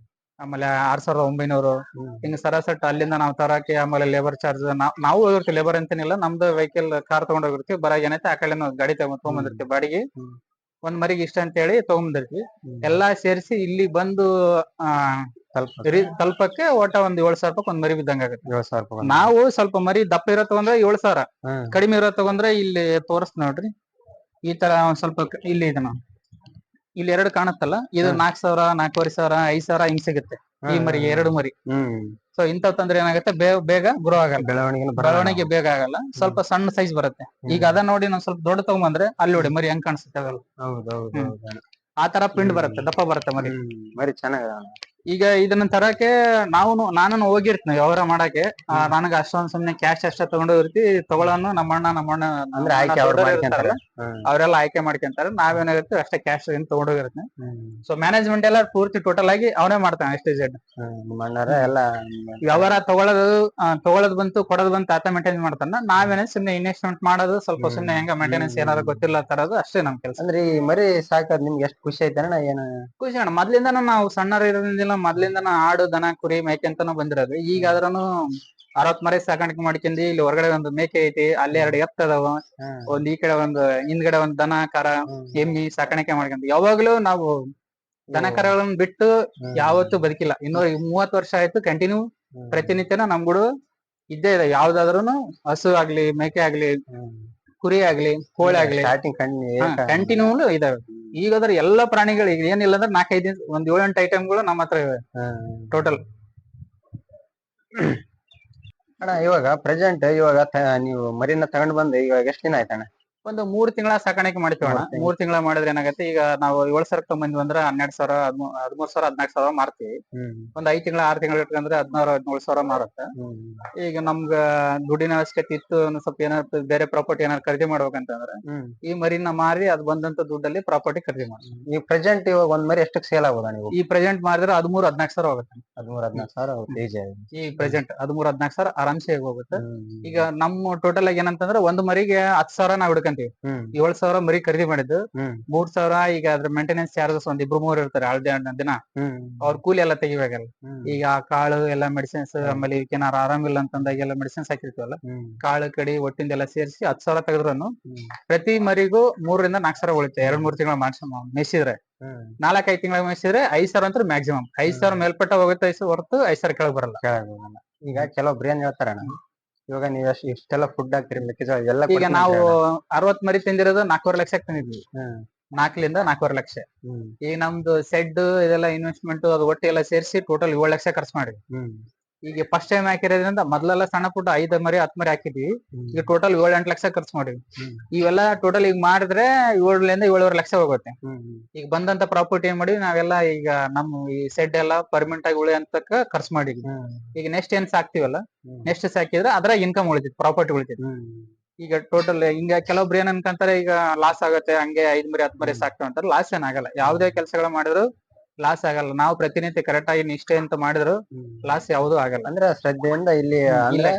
ಆಮೇಲೆ 6,900 ಹಿಂಗ ಸರಾಸಟ್ ಅಲ್ಲಿಂದ ನಾವು ತರಕ್ಕೆ. ಆಮೇಲೆ ಲೇಬರ್ ಚಾರ್ಜ್ ನಾವು ಹೋಗಿರ್ತೀವಿ, ಲೇಬರ್ ಅಂತೇನಿಲ್ಲ, ನಮ್ದು ವೆಹಿಕಲ್ ಕಾರ್ ತಗೊಂಡ್ ಹೋಗಿರ್ತೀವಿ. ಬರಾಗ ಏನೈತೆ ಆ ಕಡೆ ಗಾಡಿ ತಗೊಂಡ್ಬಂದಿರ್ತೀವಿ ಬಾಡಿಗೆ. ಒಂದ್ ಮರಿಗೆ ಇಷ್ಟ ಅಂತ ಹೇಳಿ ತಗೊಂಡ್ಬಂದಿರ್ತೀವಿ. ಎಲ್ಲಾ ಸೇರಿಸಿ ಇಲ್ಲಿ ಬಂದು ತಲುಪಕ್ಕೆ ಒಟ್ಟ ಒಂದ್ 7,000 ರೂಪಾಯಿ ಒಂದ್ ಮರಿ ಬಿದ್ದಂಗ ಆಗುತ್ತೆ. 7,000 ರೂಪಾಯಿ. ನಾವು ಸ್ವಲ್ಪ ಮರಿ ದಪ್ಪ ಇರೋ ತಗೊಂಡ್ರೆ 7,000, ಕಡಿಮೆ ಇರೋ ತಗೊಂಡ್ರೆ ಇಲ್ಲಿ ತೋರಿಸ್ ನೋಡ್ರಿ, ಈ ತರ ಒಂದ್ ಸ್ವಲ್ಪ ಇಲ್ಲಿ ಇದೆ ನಾವು. ಇಲ್ಲಿ 2 ಕಾಣುತ್ತಲ್ಲ, ಇದು 4,000, 4,500, 5,000 ಹಿಂಗ್ ಸಿಗುತ್ತೆ ಈ ಮರಿ, 2 ಮರಿ. ಸೊ ಇಂಥವ್ ತಂದ್ರೆ ಏನಾಗುತ್ತೆ, ಬೇಗ ಗ್ರೋ ಆಗಲ್ಲ, ಬೆಳವಣಿಗೆ ಬೇಗ ಆಗಲ್ಲ, ಸ್ವಲ್ಪ ಸಣ್ಣ ಸೈಜ್ ಬರುತ್ತೆ. ಈಗ ಅದನ್ನ ನೋಡಿ ನಾವು ಸ್ವಲ್ಪ ದೊಡ್ಡ ತಗೊಂಬಂದ್ರೆ ಅಲ್ಲಿ ನೋಡಿ ಮರಿ ಹೆಂಗ್ ಕಾಣಿಸುತ್ತೆ ಅದಲ್ಲ. ಆ ತರ ಪಿಂಡ್ ಬರುತ್ತೆ, ದಪ್ಪ ಬರುತ್ತೆ ಮರಿ ಚೆನ್ನಾಗ. ಈಗ ಇದನ್ನ ತರಕ್ಕೆ ನಾನು ಹೋಗಿರ್ತೀನಿ ವ್ಯವಹಾರ ಮಾಡಕ್ಕೆ. ನನಗ ಅಷ್ಟೊಂದ್ ಸುಮ್ನೆ ಕ್ಯಾಶ್ ಅಷ್ಟೇ ತಗೊಂಡೋಗಿರ್ತಿ. ತಗೊಳ್ಳೋನು ನಮ್ಮಣ್ಣ ಅವರೆಲ್ಲ ಆಯ್ಕೆ ಮಾಡ್ಕೊಂತಾರೆ. ನಾವೇನಾಗಿರ್ತೀವಿ ಅಷ್ಟೇ ಕ್ಯಾಶ್ ತಗೊಂಡೋಗಿರ್ತೀನಿ. ಸೊ ಮ್ಯಾನೇಜ್ಮೆಂಟ್ ಎಲ್ಲ ಪೂರ್ತಿ ಟೋಟಲ್ ಆಗಿ ಅವನೇ ಮಾಡ್ತಾನೆ, ಎಷ್ಟೇ ಜೆಡ್ ವ್ಯವಹಾರ. ತಗೊಳ್ಳೋದ್ ಬಂತು, ಕೊಡೋದ್ ಬಂತು, ಆತ ಮೇಂಟೈನ್ ಮಾಡ್ತಾನ. ನಾವೇನ ಸುಮ್ನೆ ಇನ್ವೆಸ್ಟ್ಮೆಂಟ್ ಮಾಡೋದು, ಸ್ವಲ್ಪ ಸುಮ್ನೆ ಹೆಂಗ ಮೇಂಟೆನೆನ್ಸ್ ಏನಾದ್ರು ಗೊತ್ತಿಲ್ಲ ತರೋದು ಅಷ್ಟೇ ನಮ್ ಕೆಲಸ. ಅಂದ್ರೆ ಈ ಮರಿ ಸಾಕೋದ್ ನಿಮ್ಗೆ ಎಷ್ಟು ಖುಷಿ ಐತಣ್ಣ? ಏನು ಖುಷಿ ಅಣ್ಣ, ಮೊದ್ಲಿಂದಾನು ನಾವು ಸಣ್ಣರ ಇರೋದ್ರಿಂದ ಮೊದ್ಲಿಂದಾನು ಆಡು, ದನ, ಕುರಿ, ಮೇಕೆ ಅಂತಾನು ಬಂದಿರೋದು. ಈಗ ಆದ್ರೂನು 60 ಮರಿ ಸಾಕಾಣಿಕೆ ಮಾಡ್ಕೊಂಡಿ. ಇಲ್ಲಿ ಹೊರಗಡೆ ಒಂದು ಮೇಕೆ ಐತಿ, ಅಲ್ಲಿ 2 ಎತ್ತು ಅದಾವ, ಒಂದ್ ಈ ಕಡೆ ಒಂದು ಹಿಂದ್ಗಡೆ ಒಂದ್ ದನ, ಕರ, ಎಮ್ಮಿ ಸಾಕಾಣಿಕೆ ಮಾಡ್ಕೊಂಡ್ ಯಾವಾಗ್ಲೂ ನಾವು ದನ ಕರಗಳನ್ನ ಬಿಟ್ಟು ಯಾವತ್ತೂ ಬದುಕಿಲ್ಲ. 30 ವರ್ಷ ಆಯ್ತು ಕಂಟಿನ್ಯೂ ಪ್ರತಿನಿತ್ಯನ ನಮ್ಗಳು ಇದ್ದೇ ಇದೆ. ಯಾವ್ದಾದ್ರೂನು ಹಸು ಆಗ್ಲಿ, ಮೇಕೆ ಆಗ್ಲಿ, ಕುರಿ ಆಗ್ಲಿ, ಕೋಳಿ ಆಗ್ಲಿ ಸ್ಟಾರ್ಟಿಂಗ್ ಕಂಟಿನ್ಯೂ ಇದಾವೆ. ಈಗಾದ್ರೆ ಎಲ್ಲಾ ಪ್ರಾಣಿಗಳು ಈಗ ಏನಿಲ್ಲ ಅಂದ್ರೆ 4-5 ದಿನ ಒಂದ್ 7-8 ಐಟಮ್ಗಳು ನಮ್ಮ ಹತ್ರ ಇವೆ ಟೋಟಲ್. ಅಣ್ಣ ಇವಾಗ ಪ್ರೆಸೆಂಟ್ ನೀವು ಮರಿನ ತಗೊಂಡ್ ಬಂದು ಇವಾಗ ಎಷ್ಟ್ ದಿನ ಆಯ್ತಣ್ಣ? ಒಂದು 3 ತಿಂಗಳ ಸಾಕಾಣಿಕೆ ಮಾಡ್ತೀವಣ್ಣ. 3 ತಿಂಗಳ ಮಾಡಿದ್ರೆ ಏನಾಗುತ್ತೆ, ಈಗ ನಾವು 7,000 ತಗೊಂಡ್ಬಂದ್ವಿ ಅಂದ್ರೆ 12,000, 13,000, 14,000 ಮಾರ್ತೀವಿ. ಒಂದ್ 5 ತಿಂಗಳ 6 ತಿಂಗಳ ಇಟ್ಕೊಂಡ್ರೆ 16,000-17,000 ಮಾರುತ್ತೆ. ಈಗ ನಮ್ಗ ದುಡ್ಡಿನ ಅವಶ್ಯಕತೆ ಇತ್ತು, ಸ್ವಲ್ಪ ಏನಾದ್ರು ಬೇರೆ ಪ್ರಾಪರ್ಟಿ ಏನಾದ್ರು ಖರೀದಿ ಮಾಡ್ಬೇಕಂತಂದ್ರೆ ಈ ಮರಿನ ಮಾರಿ ಅದ್ ಬಂದಂತ ದುಡ್ಡಲ್ಲಿ ಪ್ರಾಪರ್ಟಿ ಖರೀದಿ ಮಾಡ್ತೀವಿ. ಈ ಪ್ರೆಸೆಂಟ್ ಇವಾಗ ಒಂದ್ ಮರಿ ಎಷ್ಟಕ್ಕೆ ಸೇಲ್ ಆಗೋದ ನೀವು? ಈ ಪ್ರೆಸೆಂಟ್ ಮಾರಿದ್ರೆ 13,000-14,000 ಹೋಗುತ್ತೆ. 13,000-14,000 ಈ ಪ್ರೆಸೆಂಟ್ 13,000-14,000 ಆರಾಮ್ಸೆ ಹೋಗುತ್ತೆ. ಈಗ ನಮ್ಮ ಟೋಟಲ್ ಆಗಿ ಏನಂತಂದ್ರೆ ಒಂದ್ ಮರಿಗೆ 10,000 ನಾವ್ ಹಿಡ್ಕಂತೀವಿ. 7,000 ಮರಿ ಖರೀದಿ ಮಾಡಿದ್ದು, 3,000 ಈಗ ಅದ್ರ ಮೇಂಟೆನೆನ್ಸ್ ಚಾರ್ಜಸ್ ಒಂದ್ 2-3 ಇರ್ತಾರೆ ಹಳದಿ ದಿನ, ಅವ್ರ ಕೂಲಿ ಎಲ್ಲ ತೆಗಿಬೇಕಲ್ಲ. ಈಗ ಕಾಳು ಎಲ್ಲ ಮೆಡಿಸಿನ್ಸ್, ಆಮೇಲೆ ಏನಾರ ಆರಾಮಿಲ್ಲ ಅಂತಂದಾಗ ಎಲ್ಲ ಮೆಡಿಸಿನ್ಸ್ ಹಾಕಿರ್ತೀವಲ್ಲ, ಕಾಳು ಕಡಿ ಒಟ್ಟಿಂದೆಲ್ಲ ಸೇರಿಸಿ 10,000 ತೆಗೆದ್ರು ಪ್ರತಿ ಮರಿಗೂ 3,000-4,000 ಉಳಿತೆ. 2-3 ತಿಂಗಳ ಮೆಸಿದ್ರೆ. 4-5 ತಿಂಗಳ ಮೆಸಿದ್ರೆ 5,000 ಅಂತ ಮ್ಯಾಕ್ಸಿಮಮ್. 5,000 ಮೇಲ್ಪಟ್ಟ ಹೋಗುತ್ತೆ ಹೊರತು 5,000 ಕೆಳಗ್ ಬರಲ್ಲ. ಈಗ ಕೆಲವೊಬ್ರು ಏನ್ ಹೇಳ್ತಾರಣ್ಣ, ಇವಾಗ ನೀವು ಇಷ್ಟೆಲ್ಲ ಫುಡ್ ಹಾಕ್ತಿರಿ, ಮೆಕ್ಕೆಜೋಳ ಎಲ್ಲ ಈಗ ನಾವು 60 ಮರಿ ತಿಂದಿರೋದು 4,500,000 ಲಕ್ಷಕ್ಕೆ ತಂದಿದ್ವಿ. 4,000-4,500,000 ಲಕ್ಷ. ಈಗ ನಮ್ದು ಸೆಡ್ ಇದೆಲ್ಲ ಇನ್ವೆಸ್ಟ್ಮೆಂಟ್ ಅದು ಒಟ್ಟು ಎಲ್ಲ ಸೇರಿಸಿ ಟೋಟಲ್ 7 ಲಕ್ಷ ಖರ್ಚು ಮಾಡಿ. ಈಗ ಫಸ್ಟ್ ಟೈಮ್ ಹಾಕಿರೋದ್ರಿಂದ ಮೊದ್ಲೆಲ್ಲ ಸಣ್ಣ ಪುಟ್ಟ 5 ಮರಿ 10 ಮರಿ ಹಾಕಿದ್ವಿ. ಈಗ ಟೋಟಲ್ 7-8 ಲಕ್ಷ ಖರ್ಚು ಮಾಡಿವಿ. ಇವೆಲ್ಲ ಟೋಟಲ್ ಈಗ ಮಾಡಿದ್ರೆ 7-7.5 ಲಕ್ಷ ಹೋಗುತ್ತೆ. ಈಗ ಬಂದಂತ ಪ್ರಾಪರ್ಟಿ ಏನ್ ಮಾಡಿ ನಾವೆಲ್ಲ ಈಗ ನಮ್ಮ ಈ ಸೆಡ್ ಎಲ್ಲ ಪರ್ಮನೆಂಟ್ ಆಗಿ ಉಳಿಯಂತಕ್ಕ ಖರ್ಚು ಮಾಡಿದ್ವಿ. ಈಗ ನೆಕ್ಸ್ಟ್ ಏನ್ ಸಾಕ್ತಿವಲ್ಲ, ನೆಕ್ಸ್ಟ್ ಸಾಕಿದ್ರೆ ಅದ್ರಾಗ ಇನ್ಕಮ್ ಉಳಿತೈತಿ, ಪ್ರಾಪರ್ಟಿ ಉಳಿತೈತಿ. ಈಗ ಟೋಟಲ್ ಹಿಂಗ ಕೆಲವೊಬ್ರು ಏನ್ ಅನ್ಕಂತಾರೆ, ಈಗ ಲಾಸ್ ಆಗತ್ತೆ ಹಂಗೆ 5 ಮರಿ 10 ಮರಿ ಸಾಕ್ತಾವ ಅಂತಾರೆ. ಲಾಸ್ ಏನಾಗಲ್ಲ. ಯಾವ್ದೇ ಕೆಲಸಗಳು ಮಾಡಿದ್ರು ಲಾಸ್ ಆಗಲ್ಲ. ನಾವು ಪ್ರತಿನಿತ್ಯ ಕರೆಕ್ಟ್ ಆಗಿ ನಿಷ್ಠೆ ಅಂತ ಮಾಡಿದ್ರು ಲಾಸ್ ಯಾವ್ದು ಆಗಲ್ಲ. ಅಂದ್ರೆ ಶ್ರದ್ಧೆಯಿಂದ ಇಲ್ಲಿ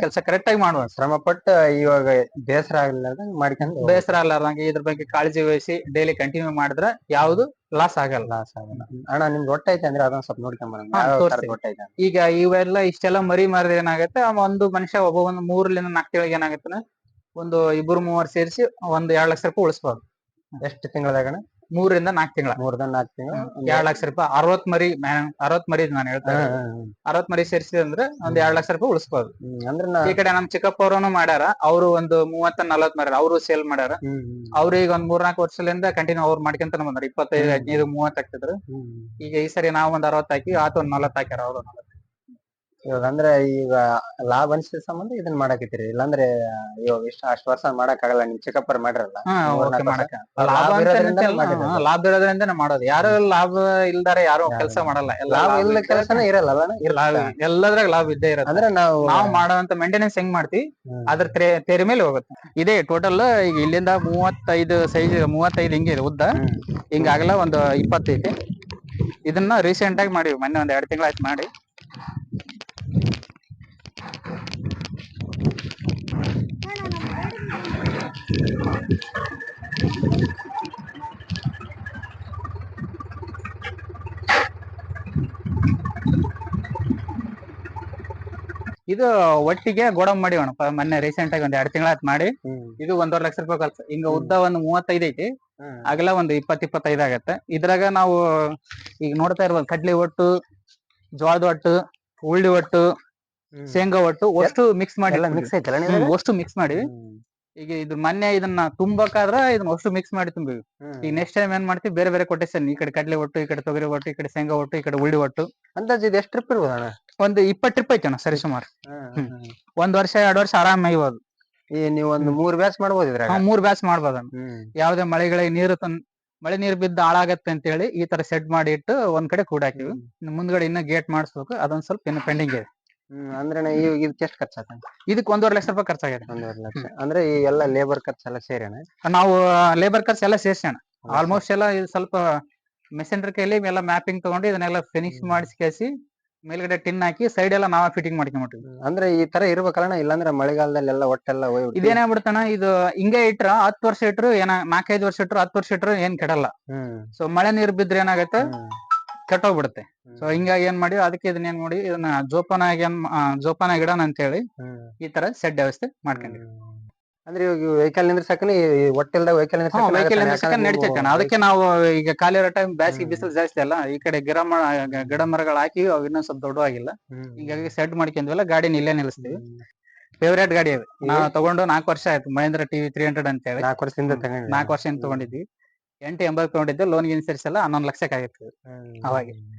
ಕೆಲಸ ಕರೆಕ್ಟ್ ಆಗಿ ಮಾಡುವ, ಶ್ರಮ ಪಟ್ಟು ಇವಾಗ ಬೇಸರ ಆಗ್ಲಾರ್ದಂಗ ಮಾಡ್ಕೊಂಡು, ಬೇಸರ ಆಗ್ಲಾರ್ದಂಗೆ ಇದ್ರ ಬಗ್ಗೆ ಕಾಳಜಿ ವಹಿಸಿ ಡೈಲಿ ಕಂಟಿನ್ಯೂ ಮಾಡಿದ್ರೆ ಯಾವ್ದು ಲಾಸ್ ಆಗಲ್ಲ. ಅಣ್ಣ ನಿಮ್ಗೆ ಹೊಟ್ಟೆ ಐತೆ ಅಂದ್ರೆ ಅದನ್ನ ಸ್ವಲ್ಪ ನೋಡ್ಕೊಂಡ್. ಈಗ ಇವೆಲ್ಲ ಇಷ್ಟೆಲ್ಲ ಮರಿ ಮಾರಿದ್ರೆ ಏನಾಗುತ್ತೆ, ಒಂದು ಮನುಷ್ಯ ಒಂದು 3-4 ತಿಂಗಳಿಗೆ ಏನಾಗುತ್ತೆ, ಒಂದು 2-3 ಸೇರಿಸಿ ಒಂದ್ 2 ಲಕ್ಷ ರೂಪಾಯಿ ಉಳಿಸಬಹುದು. ಎಷ್ಟು ತಿಂಗಳದಾಗ? 3-4 ತಿಂಗಳ. 3-4 ತಿಂಗಳು 2 ಲಕ್ಷ ರೂಪಾಯಿ. 60 ಮರಿ ನಾನು ಹೇಳ್ತೇನೆ. 60 ಮರಿ ಸೇರಿಸಿ ಅಂದ್ರೆ ಒಂದ್ 2 ಲಕ್ಷ ರೂಪಾಯಿ ಉಳಿಸಬಹುದು. ಅಂದ್ರೆ ಈ ಕಡೆ ನಮ್ ಚಿಕ್ಕಪ್ಪ ಅವರನ್ನು ಮಾಡ್ಯಾರ, ಅವರು ಒಂದು 30-40 ಮಾಡ್ಯಾರ, ಅವರು ಸೇಲ್ ಮಾಡ್ಯಾರ. ಅವ್ರು ಈಗ ಒಂದ್ 3-4 ವರ್ಷದಿಂದ ಕಂಟಿನ್ಯೂ ಅವ್ರು ಮಾಡ್ಕೊಂತ ಬಂದಾರ. 25-15-30 ಹಾಕ್ತಿದ್ರು. ಈಗ ಈ ಸರಿ ನಾವ್ ಒಂದ್ 60 ಹಾಕಿ ಆತ ಒಂದ್ 40 ಹಾಕ್ಯಾರ ಅವರು. ಇವಾಗ ಅಂದ್ರೆ ಈಗ ಲಾಭ ಅನಿಸಿದ ಸಂಬಂಧ ಇದನ್ನ ಮಾಡಾಕತ್ತೀರಿ, ಇಲ್ಲಾಂದ್ರೆ ಇವಾಗ ಅಷ್ಟು ವರ್ಷ ಮಾಡಕ್ ಆಗಲ್ಲ. ನಿಮ್ ಚಿಕ್ಕಪ್ಪರ್ ಮಾಡಿರಲ್ಲ. ಲಾಭ ಇರೋದ್ರಿಂದ ಮಾಡೋದು. ಯಾರು ಲಾಭ ಇಲ್ದಾರೆ ಯಾರು ಕೆಲಸ ಮಾಡಲ್ಲ. ಲಾಭ ಇಲ್ಲ ಕೆಲಸನೇ ಇರಲ್ಲ. ಎಲ್ಲದ್ರಾಗ ಲಾಭ ಇದ್ದೇ ಇರುತ್ತೆ. ಅಂದ್ರೆ ನಾವು ಮಾಡೋಂತ ಮೇಂಟೆನೆನ್ಸ್ ಹೆಂಗ್ ಮಾಡ್ತೀವಿ ಅದ್ರ ತೆರೆ ಮೇಲೆ ಹೋಗುತ್ತೆ. ಇದೇ ಟೋಟಲ್ ಈಗ ಇಲ್ಲಿಂದ 35 ಸೈಜ್, 35 ಹಿಂಗೆ ಉದ್ದ, ಹಿಂಗಾಗಲ್ಲ ಒಂದು 20 ಐತಿ. ಇದನ್ನ ರೀಸೆಂಟ್ ಆಗಿ ಮಾಡಿವಿ, ಮೊನ್ನೆ ಒಂದ್ 2 ತಿಂಗಳ ಆಯ್ತು ಮಾಡಿ. ಇದು ಒಟ್ಟಿಗೆ ಗೋಡಂಬಿ ಮಾಡಿವಣ ಮೊನ್ನೆ ರೀಸೆಂಟ್ ಆಗಿ ಒಂದ್ 2 ತಿಂಗಳ ಆಯ್ತು ಮಾಡಿ. ಇದು 1.5 ಲಕ್ಷ ರೂಪಾಯಿ ಖರ್ಚು. ಹಿಂಗ ಉದ್ದ ಒಂದು 35 ಐತಿ, ಅಗಲ ಒಂದು 20-25 ಆಗತ್ತೆ. ಇದ್ರಾಗ ನಾವು ಈಗ ನೋಡ್ತಾ ಇರ್ಬೋದು, ಕಡ್ಲಿ ಒಟ್ಟು, ಜೋಳದ ಒಟ್ಟು, ಉಳ್ಳಿ ಒಟ್ಟು, ಶೇಂಗಾ ಒಟ್ಟು ಅಷ್ಟು ಮಿಕ್ಸ್ ಮಾಡಿ ಅಷ್ಟು ಮಿಕ್ಸ್ ಮಾಡಿ. ಈಗ ಇದು ಮೊನ್ನೆ ಇದನ್ನ ತುಂಬಬೇಕಾದ್ರ ಇದನ್ನ ಅಷ್ಟು ಮಿಕ್ಸ್ ಮಾಡಿ ತುಂಬಿವಿ. ಈಗ ನೆಕ್ಸ್ಟ್ ಟೈಮ್ ಏನ್ ಮಾಡ್ತೀವಿ, ಬೇರೆ ಬೇರೆ ಕೊಟೇಶನ್, ಈ ಕಡೆ ಕಡ್ಲೆ ಒಟ್ಟು, ಈ ಕಡೆ ತೊಗರಿ ಒಟ್ಟು, ಈ ಕಡೆ ಶೇಂಗಾ ಒಟ್ಟು, ಈ ಕಡೆ ಉಳ್ಳಿ ಒಟ್ಟು. ಅಂದಾಜು ಇದು ಎಷ್ಟು ಟ್ರಿಪ್ ಇರ್ಬೋದಣ್ಣ? ಒಂದು 20 ಟ್ರಿಪ್ ಐತಣ್ಣ ಸರಿ ಸುಮಾರು. 1 ವರ್ಷ 2 ವರ್ಷ ಆರಾಮ್ ಮೇಯ್ಬೋದು. ನೀವು ಒಂದು 3 ಬ್ಯಾಚ್ ಮಾಡ್ಬೋದು ಇದ್ರಾಗ. 3 ಬ್ಯಾಚ್ ಮಾಡ್ಬೋದಣ್ಣ. ಯಾವ್ದೇ ಮಳೆಗಳಿಗೆ ಮಳೆ ನೀರು ಬಿದ್ದು ಹಾಳಾಗತ್ತೆ ಅಂತ ಹೇಳಿ ಈ ತರ ಸೆಟ್ ಮಾಡಿ ಇಟ್ಟು ಒಂದ್ ಕಡೆ ಕೂಡಾಕಿವಿ. ಮುಂದ್ಗಡೆ ಇನ್ನ ಗೇಟ್ ಮಾಡಿಸ್ಬೇಕು, ಅದೊಂದ್ ಸ್ವಲ್ಪ ಇನ್ನು ಪೆಂಡಿಂಗ್ ಇದೆ. ಅಂದ್ರೆ ಇದಕ್ಕೆ ಎಷ್ಟು ಖರ್ಚಾಗ? ಇದಕ್ಕೆ 1.5 ಲಕ್ಷ ರೂಪಾಯಿ ಖರ್ಚಾಗಿದೆ. 1.5 ಲಕ್ಷ ಅಂದ್ರೆ ಈ ಎಲ್ಲ ಲೇಬರ್ ಖರ್ಚೆಲ್ಲ ಸೇರಿ ನಾವು ಲೇಬರ್ ಖರ್ಚು ಎಲ್ಲ ಸೇರ್ಸೋಣ. ಆಲ್ಮೋಸ್ಟ್ ಎಲ್ಲ ಇದು ಸ್ವಲ್ಪ ಮೆಸೆಂಡ್ರಿ ಕೈಲಿ ಎಲ್ಲ ಮ್ಯಾಪಿಂಗ್ ತಗೊಂಡು ಇದನ್ನೆಲ್ಲ ಫಿನಿಶ್ ಮಾಡಿಸಿ ಮೇಲ್ಗಡೆ ಟಿನ್ ಹಾಕಿ ಸೈಡ್ ಎಲ್ಲ ನಾವೇ ಫಿಟ್ಟಿಂಗ್ ಮಾಡ್ಕೊಂಡ್ಬಿಟ್ಟಿವಿ. ಅಂದ್ರೆ ಈ ತರ ಇರ್ಬೇಕಲ್ಲ, ಇಲ್ಲಾಂದ್ರೆ ಮಳೆಗಾಲದಲ್ಲಿ ಎಲ್ಲ ಒಟ್ಟೆಲ್ಲ ಇದೇನಾಗ್ಬಿಡ್ತಾನ, ಇದು ಹಿಂಗೆ ಇಟ್ರ 10 ವರ್ಷ ಇಟ್ರು 4-5 ವರ್ಷ ಇಟ್ರು 10 ವರ್ಷ ಇಟ್ರು ಏನ್ ಕೆಡಲ್ಲ. ಸೊ ಮಳೆ ನೀರು ಬಿದ್ರೆ ಏನಾಗತ್ತೆ, ಕೆಟ್ಟೋಗ್ಬಿಡುತ್ತೆ. ಸೊ ಹಿಂಗಾಗಿ ಏನ್ ಮಾಡಿ ಅದಕ್ಕೆ ಇದನ್ನ ಏನ್ ಮಾಡಿ ಇದನ್ನ ಜೋಪಾನ ಗಿಡನ ಅಂತ ಹೇಳಿ ಈ ತರ ಸೆಡ್ ವ್ಯವಸ್ಥೆ ಮಾಡ್ಕೊಂಡಿವಿ. ಅಂದ್ರೆ ಇವಾಗ ವೆಹಿಕಲ್ ನಿಂದ್ರಸಕನೇ ಒಟ್ಟೆಲ್ದಾಗ ವೆಹಿಕಲ್ ನಡೀತೈತೆ. ಅದಕ್ಕೆ ನಾವು ಈಗ ಖಾಲಿ ಇರೋ ಟೈಮ್ ಬ್ಯಾಸಿಗೆ ಬಿಸಿಲು ಜಾಸ್ತಿ ಅಲ್ಲ, ಈ ಕಡೆ ಗಿಡ ಮರಗಳು ಹಾಕಿ ಅವ್ ಇನ್ನೊಂದ್ ಸ್ವಲ್ಪ ದೊಡ್ಡವಾಗಿಲ್ಲ, ಹೀಗಾಗಿ ಸೆಡ್ ಮಾಡ್ಕೊಂಡ್ವಲ್ಲ ಗಾಡಿನ ಇಲ್ಲೇ ನಿಲ್ಲಿಸ್ತೀವಿ. ಫೇವರೇಟ್ ಗಾಡಿ ಅದು. ನಾವು ತಗೊಂಡು 4 ವರ್ಷ ಆಯ್ತು. ಮಹೇಂದ್ರ ಟಿವಿ 300 ಅಂತ ಹೇಳಿ 4 ವರ್ಷದಿಂದ ತಗೊಂಡ್ರಿ. 4 ವರ್ಷದಿಂದ ತಗೊಂಡಿದ್ವಿ. 880 ತಗೊಂಡಿದ್ದೆ. ಲೋನ್ ಗಿನ್ ಸೇರಿಸಲ್ಲ 11 ಲಕ್ಷಕ್ಕೆ ಆಗಿತ್ತು ಅವಾಗ.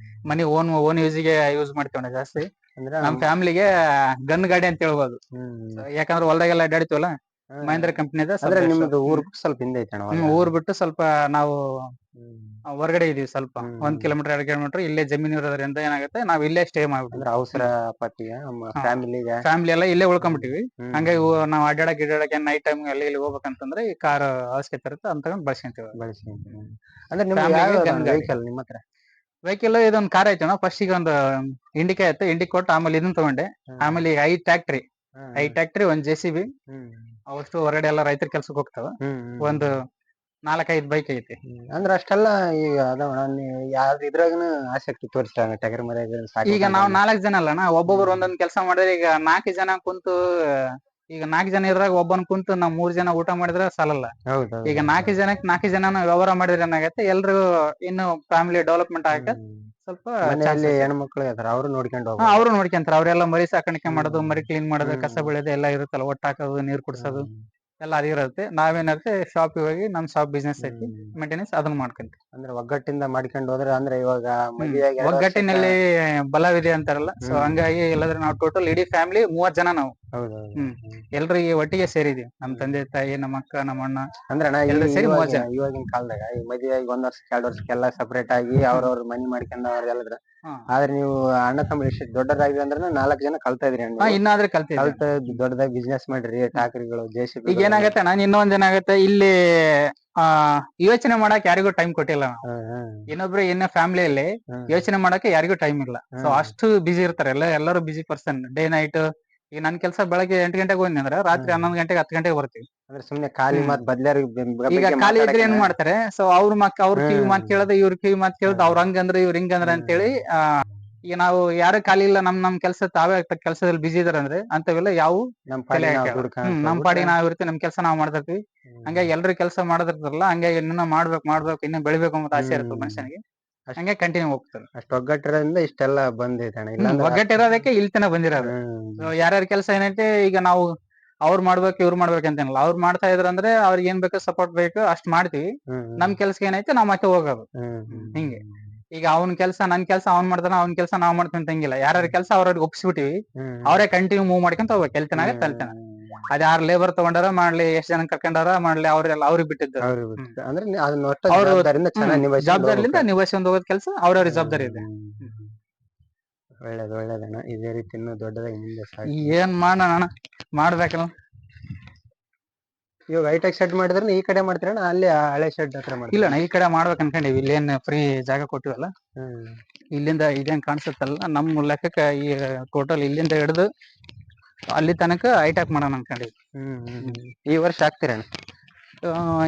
ಮನಿ ಓನ್ ಯೂಸ್ ಮಾಡ್ತೇವೆ ಜಾಸ್ತಿ. ಅಂದ್ರೆ ನಮ್ ಫ್ಯಾಮಿಲಿಗೆ ಗನ್ ಗಾಡಿ ಅಂತ ಹೇಳ್ಬೋದು. ಯಾಕಂದ್ರೆ ಹೊಲದಾಗೆಲ್ಲ ಅಡ್ಡಾಡ್ತೀವಲ್ಲ, ಮಹೇಂದ್ರ ಕಂಪನಿದ. ಅಂದ್ರೆ ನಿಮ್ದು ಊರ್ ಸ್ವಲ್ಪ ಹಿಂದೆ ಐತೆ ಅಣ್ಣ. ಊರ್ ಬಿಟ್ಟು ಸ್ವಲ್ಪ ನಾವು ಹೊರಗಡೆ ಇದೀವಿ. ಸ್ವಲ್ಪ 1 ಕಿಲೋಮೀಟರ್ 2 ಕಿಲೋಮೀಟರ್ ಇಲ್ಲೇ ಜಮೀನ್ ಇರೋದ್ರಿಂದ ಏನಾಗುತ್ತೆ, ನಾವ್ ಇಲ್ಲೇ ಸ್ಟೇ ಮಾಡ್ಬಿಟ್ಟು ಅವಸರ ಪಟ್ಟಿಗೆ ಫ್ಯಾಮಿಲಿಗೆ ಫ್ಯಾಮಿಲಿ ಎಲ್ಲ ಇಲ್ಲೇ ಉಳ್ಕೊಂಡ್ಬಿಟ್ಟಿವಿ. ಹಂಗಾಗಿ ನಾವ್ ಅಡ್ಡಾಡಕ್ಕೆ ನೈಟ್ ಟೈಮ್ ಅಲ್ಲಿ ಇಲ್ಲಿ ಹೋಗ್ಬೇಕಂತಂದ್ರೆ ಈ ಕಾರ್ ಅವಶ್ಯಕತೆ ಇರುತ್ತೆ ಅಂತ ಬಳಸ್ಕೊಂತೀವಿ. ಅಂದ್ರೆ ವೆಹಿಕಲ್ ನಿಮ್ಮ ಹತ್ರ? ವೆಹಿಕಲ್ ಇದೊಂದು ಕಾರ್ ಐತೆ. ಫಸ್ಟ್ ಈಗ ಒಂದು ಇಂಡಿಕಾ ಇತ್ತು, ಇಂಡಿಕ್ ಕೊಟ್ಟು ಆಮೇಲೆ ಇದನ್ನ ತಗೊಂಡೆ. ಆಮೇಲೆ ಐ ಟ್ಯಾಕ್ಟ್ರಿ 1 JCB ಅವಷ್ಟು ಹೊರಗಡೆ ಎಲ್ಲ ರೈತರ ಕೆಲ್ಸಕ್ಕೆ ಹೋಗ್ತಾವ. ಒಂದು 4-5 ಬೈಕ್ ಐತಿ. ಅಂದ್ರೆ ಅಷ್ಟೆಲ್ಲ ಈಗ ಅದಾವ. ಯಾವ್ದು ಇದ್ರಾಗನು ಆಸಕ್ತಿ ತೋರಿಸ್ತಾರ ಟಗರ್ ಮರ. ಈಗ ನಾವ್ 4 ಜನ ಅಲ್ಲಣ್ಣ, ಒಬ್ಬೊಬ್ರು ಒಂದೊಂದ್ ಕೆಲಸ ಮಾಡಿದ್ರೆ ಈಗ 4 ಜನ ಕುಂತು, ಈಗ 4 ಜನ ಇದ್ರಾಗ ಒಬ್ಬನ್ ಕುಂತು ನಾವ್ 3 ಜನ ಊಟ ಮಾಡಿದ್ರೆ ಸಾಲಲ್ಲ. ಈಗ 4 ಜನನ ವ್ಯವಹಾರ ಮಾಡಿದ್ರೆ ಏನಾಗತ್ತೆ, ಎಲ್ರು ಇನ್ನು ಫ್ಯಾಮಿಲಿ ಡೆವಲಪ್ಮೆಂಟ್ ಆಗಕ್ಕೆ ಸ್ವಲ್ಪ ಹೆಣ್ಮಕ್ಳು ಇದಾರೆ, ಅವ್ರು ನೋಡ್ಕೊಂಡು ಅವ್ರು ನೋಡ್ಕೊಂತಾರ. ಅವ್ರೆಲ್ಲ ಮರಿ ಸಾಕಾಣಿಕೆ ಮಾಡೋದು, ಮರಿ ಕ್ಲೀನ್ ಮಾಡೋದು, ಕಸ ಬೆಳೆಯೋದು ಎಲ್ಲ ಇರುತ್ತಲ್ಲ, ಒಟ್ಟ ಹಾಕೋದು, ನೀರ್ ಕುಡ್ಸೋದು ಎಲ್ಲ ಅದಿರುತ್ತೆ. ನಾವೇನಂತೆ ಶಾಪ್ ಹೋಗಿ ನಮ್ ಶಾಪ್ ಬಿಸ್ನೆಸ್ ಐತಿ, ಮೇಂಟೆನೆನ್ಸ್ ಅದನ್ನ ಮಾಡ್ಕೊಂತೀವಿ. ಅಂದ್ರೆ ಒಗ್ಗಟ್ಟಿಂದ ಮಾಡ್ಕೊಂಡು ಹೋದ್ರೆ, ಅಂದ್ರೆ ಇವಾಗ ಒಗ್ಗಟ್ಟಿನಲ್ಲಿ ಬಲವಿದೆ ಅಂತಾರಲ್ಲ, ಸೊ ಹಂಗಾಗಿ ಇಲ್ಲದ್ರೆ ನಾವು ಟೋಟಲ್ ಇಡೀ ಫ್ಯಾಮಿಲಿ 30 ಜನ ನಾವು. ಎಲ್ರು ಈ ಒಟ್ಟಿಗೆ ಸೇರಿದೀವಿ. ನಮ್ ತಂದೆ ತಾಯಿ, ನಮ್ಮ ಅಕ್ಕ, ನಮ್ಮ ಅಣ್ಣ, ಅಂದ್ರೆ ಎಲ್ಲರೂ ಸೇರಿ 30 ಜನ. ಇವಾಗಿನ ಕಾಲದಾಗ ಈ ಮದುವೆ ಆಗಿ 1 ವರ್ಷ 2 ವರ್ಷಕ್ಕೆಲ್ಲ ಸಪರೇಟ್ ಆಗಿ ಅವ್ರವ್ರ ಮನಿ ಮಾಡ್ಕೊಂಡ್ ಅವ್ರ ಎಲ್ಲದ್ರ. ಆದ್ರೆ ನೀವು ಅಣ್ಣ ತಮ್ಮ ಇಷ್ಟು ದೊಡ್ಡದಾಗಿ ಅಂದ್ರೆ 4 ಜನ ಕಲ್ತಾ ಇದ್ರಿ. ಇನ್ನಾದ್ರೆ ಕಲ್ತ ದೊಡ್ಡದಾಗಿ ಬಿಸ್ನೆಸ್ ಮಾಡ್ರಿ, ಟ್ರಾಕ್ಟರ್ಗಳು, JCB. ಈಗ ಏನಾಗತ್ತೆ ನಾನು ಇನ್ನೊಂದ್ ಏನಾಗತ್ತೆ, ಇಲ್ಲಿ ಯೋಚನೆ ಮಾಡಕ್ ಯಾರಿಗೂ ಟೈಮ್ ಕೊಟ್ಟಿಲ್ಲ ನಾವು. ಇನ್ನೊಬ್ರು ಫ್ಯಾಮಿಲಿಯಲ್ಲಿ ಯೋಚನೆ ಮಾಡಕ್ಕೆ ಯಾರಿಗೂ ಟೈಮ್ ಇಲ್ಲ. ಸೊ ಅಷ್ಟು ಬಿಸಿ ಇರ್ತಾರೆ ಎಲ್ಲರೂ ಬಿಸಿ ಪರ್ಸನ್, ಡೇ ನೈಟ್. ಈಗ ನನ್ ಕೆಲಸ ಬೆಳಗ್ಗೆ 8 ಗಂಟೆಗೆ ಹೋಗಿ ಅಂದ್ರೆ ರಾತ್ರಿ 11 ಗಂಟೆಗೆ 10 ಗಂಟೆಗೆ ಬರ್ತೀವಿ. ಅಂದ್ರೆ ಸುಮ್ನೆ ಖಾಲಿ ಮಾತ್ ಬದ್ಲಾರಿ. ಈಗ ಖಾಲಿ ಇದ್ರೆ ಏನ್ ಮಾಡ್ತಾರೆ, ಸೊ ಅವ್ರ ಕಿವಿ ಮಾತ್ ಕೇಳೋದು, ಇವ್ರ ಕಿವಿ ಮಾತ್ ಕೇಳೋದು, ಅವ್ರ ಹಂಗಂದ್ರೆ ಇವ್ರ ಹಿಂಗಂದ್ರೆ ಅಂತೇಳಿ. ಈಗ ನಾವು ಯಾರು ಖಾಲಿ ಇಲ್ಲ, ನಮ್ ಕೆಲಸ ತಾವೇ ಕೆಲಸದಲ್ಲಿ ಬಿಸಿ ಇದಾರೆ ಅಂದ್ರೆ ಅಂತವೆಲ್ಲ ಯಾವ ನಮ್ ಪಾಡಿಗೆ ನಾವ್ ಇರ್ತೀವಿ, ನಮ್ ಕೆಲಸ ನಾವ್ ಮಾಡ್ತಾ ಇರ್ತೀವಿ. ಹಂಗಾಗಿ ಎಲ್ರು ಕೆಲಸ ಮಾಡೋದಿರ್ತಾರಲ್ಲ, ಹಂಗಾಗಿ ಇನ್ನೂ ಮಾಡ್ಬೇಕು ಇನ್ನೂ ಬೆಳಿಬೇಕು ಅಂತ ಆಸೆ ಇರುತ್ತೆ ಮನುಷ್ಯನಿಗೆ. ಹಂಗೆ ಕಂಟಿನ್ಯೂ ಹೋಗ್ತಾರೆ. ಅಷ್ಟು ಒಗ್ಗಟ್ಟಿರೋದ್ರಿಂದ ಇಷ್ಟೆಲ್ಲ ಬಂದೈತೆ. ಒಗ್ಗಟ್ಟಿರೋದಕ್ಕೆ ಇಲ್ಲಿ ತನಕ ಬಂದಿರೋದು. ಯಾರ್ಯಾರ ಕೆಲಸ ಏನೈತೆ, ಈಗ ನಾವು ಅವ್ರು ಮಾಡ್ಬೇಕು ಇವ್ರು ಮಾಡ್ಬೇಕಂತೇನಿಲ್ಲ. ಅವ್ರು ಮಾಡ್ತಾ ಇದ್ರ ಅಂದ್ರೆ ಅವ್ರಿಗೆ ಏನ್ ಬೇಕು ಸಪೋರ್ಟ್ ಬೇಕು ಅಷ್ಟ್ ಮಾಡ್ತೀವಿ. ನಮ್ ಕೆಲ್ಸ ಏನೈತೆ ನಾವ್ ಮತ್ತೆ ಹೋಗೋದು ಹಿಂಗೆ. ಈಗ ಅವ್ನ ಕೆಲ್ಸ ನನ್ ಕೆಲ್ಸ ಅವ್ನ್ ಮಾಡ್ತಾನ, ಅವ್ನ ಕೆಲ್ಸ ನಾವ್ ಮಾಡ್ತೀವಿ ಅಂತ ಹಂಗಿಲ್ಲ. ಯಾರ್ಯಾರ ಕೆಲ್ಸ ಅವ್ರಿಗೆ ಒಪ್ಪಿಸ್ಬಿಟ್ಟಿವಿ, ಅವರೇ ಕಂಟಿನ್ಯೂ ಮೂವ್ ಮಾಡ್ಕೊಂತ ಹೋಗ್ಬೇಕು. ಕೆಲ್ತನಾಗ ಕಲ್ತನ ಅದ್ ಯಾರು ಲೇಬರ್ ತಗೊಂಡಾರ ಮಾಡ್ಲಿ, ಎಷ್ಟ್ ಜನ ಕರ್ಕೊಂಡಾರ ಮಾಡ್ಲಿ, ಅವ್ರಿಗೆ ಬಿಟ್ಟಿದ್ದು. ಅವ್ರು ಜವಾಬ್ದಾರಿಯಿಂದ ನಿಭಾಯಿಸ್ಕೊಂಡು ಹೋಗೋದ್ ಕೆಲ್ಸ ಅವ್ರವ್ರ ಜವಾಬ್ದಾರಿ ಇದೆ. ಒಳ್ಳೇದಣ್ಣ. ಇದೇ ರೀತಿ ಇನ್ನೂ ದೊಡ್ಡದಾಗಿ ಮುಂದೆ ಏನ್ ಮಾಡೋಣ, ಮಾಡ್ಬೇಕಲ್ಲ. ಇವಾಗ ಹೈಟೆಕ್ ಶೆಡ್ ಮಾಡಿದ್ರೆ ಈ ಕಡೆ ಮಾಡ್ತೀರಣ್ಣ, ಅಲ್ಲಿ ಹಳೆ ಶೆಡ್ ಹತ್ರ ಮಾಡ್ತೀರ? ಇಲ್ಲಣ್ಣ, ಈ ಕಡೆ ಮಾಡ್ಬೇಕು ಅನ್ಕೊಂಡಿವಿ. ಇಲ್ಲೇನ್ ಫ್ರೀ ಜಾಗ ಕೊಟ್ಟಿವಲ್ಲ, ಇಲ್ಲಿಂದ ಇದೇನ್ ಕಾಣಿಸುತ್ತಲ್ಲ ನಮ್ಮ ಲೆಕ್ಕಕ್ಕೆ, ಈ ಟೋಟಲ್ ಇಲ್ಲಿಂದ ಹಿಡಿದು ಅಲ್ಲಿ ತನಕ ಹೈಟೆಕ್ ಮಾಡೋಣ ಅನ್ಕೊಂಡಿವಿ. ಈ ವರ್ಷ ಹಾಕ್ತೀರಣ್ಣ?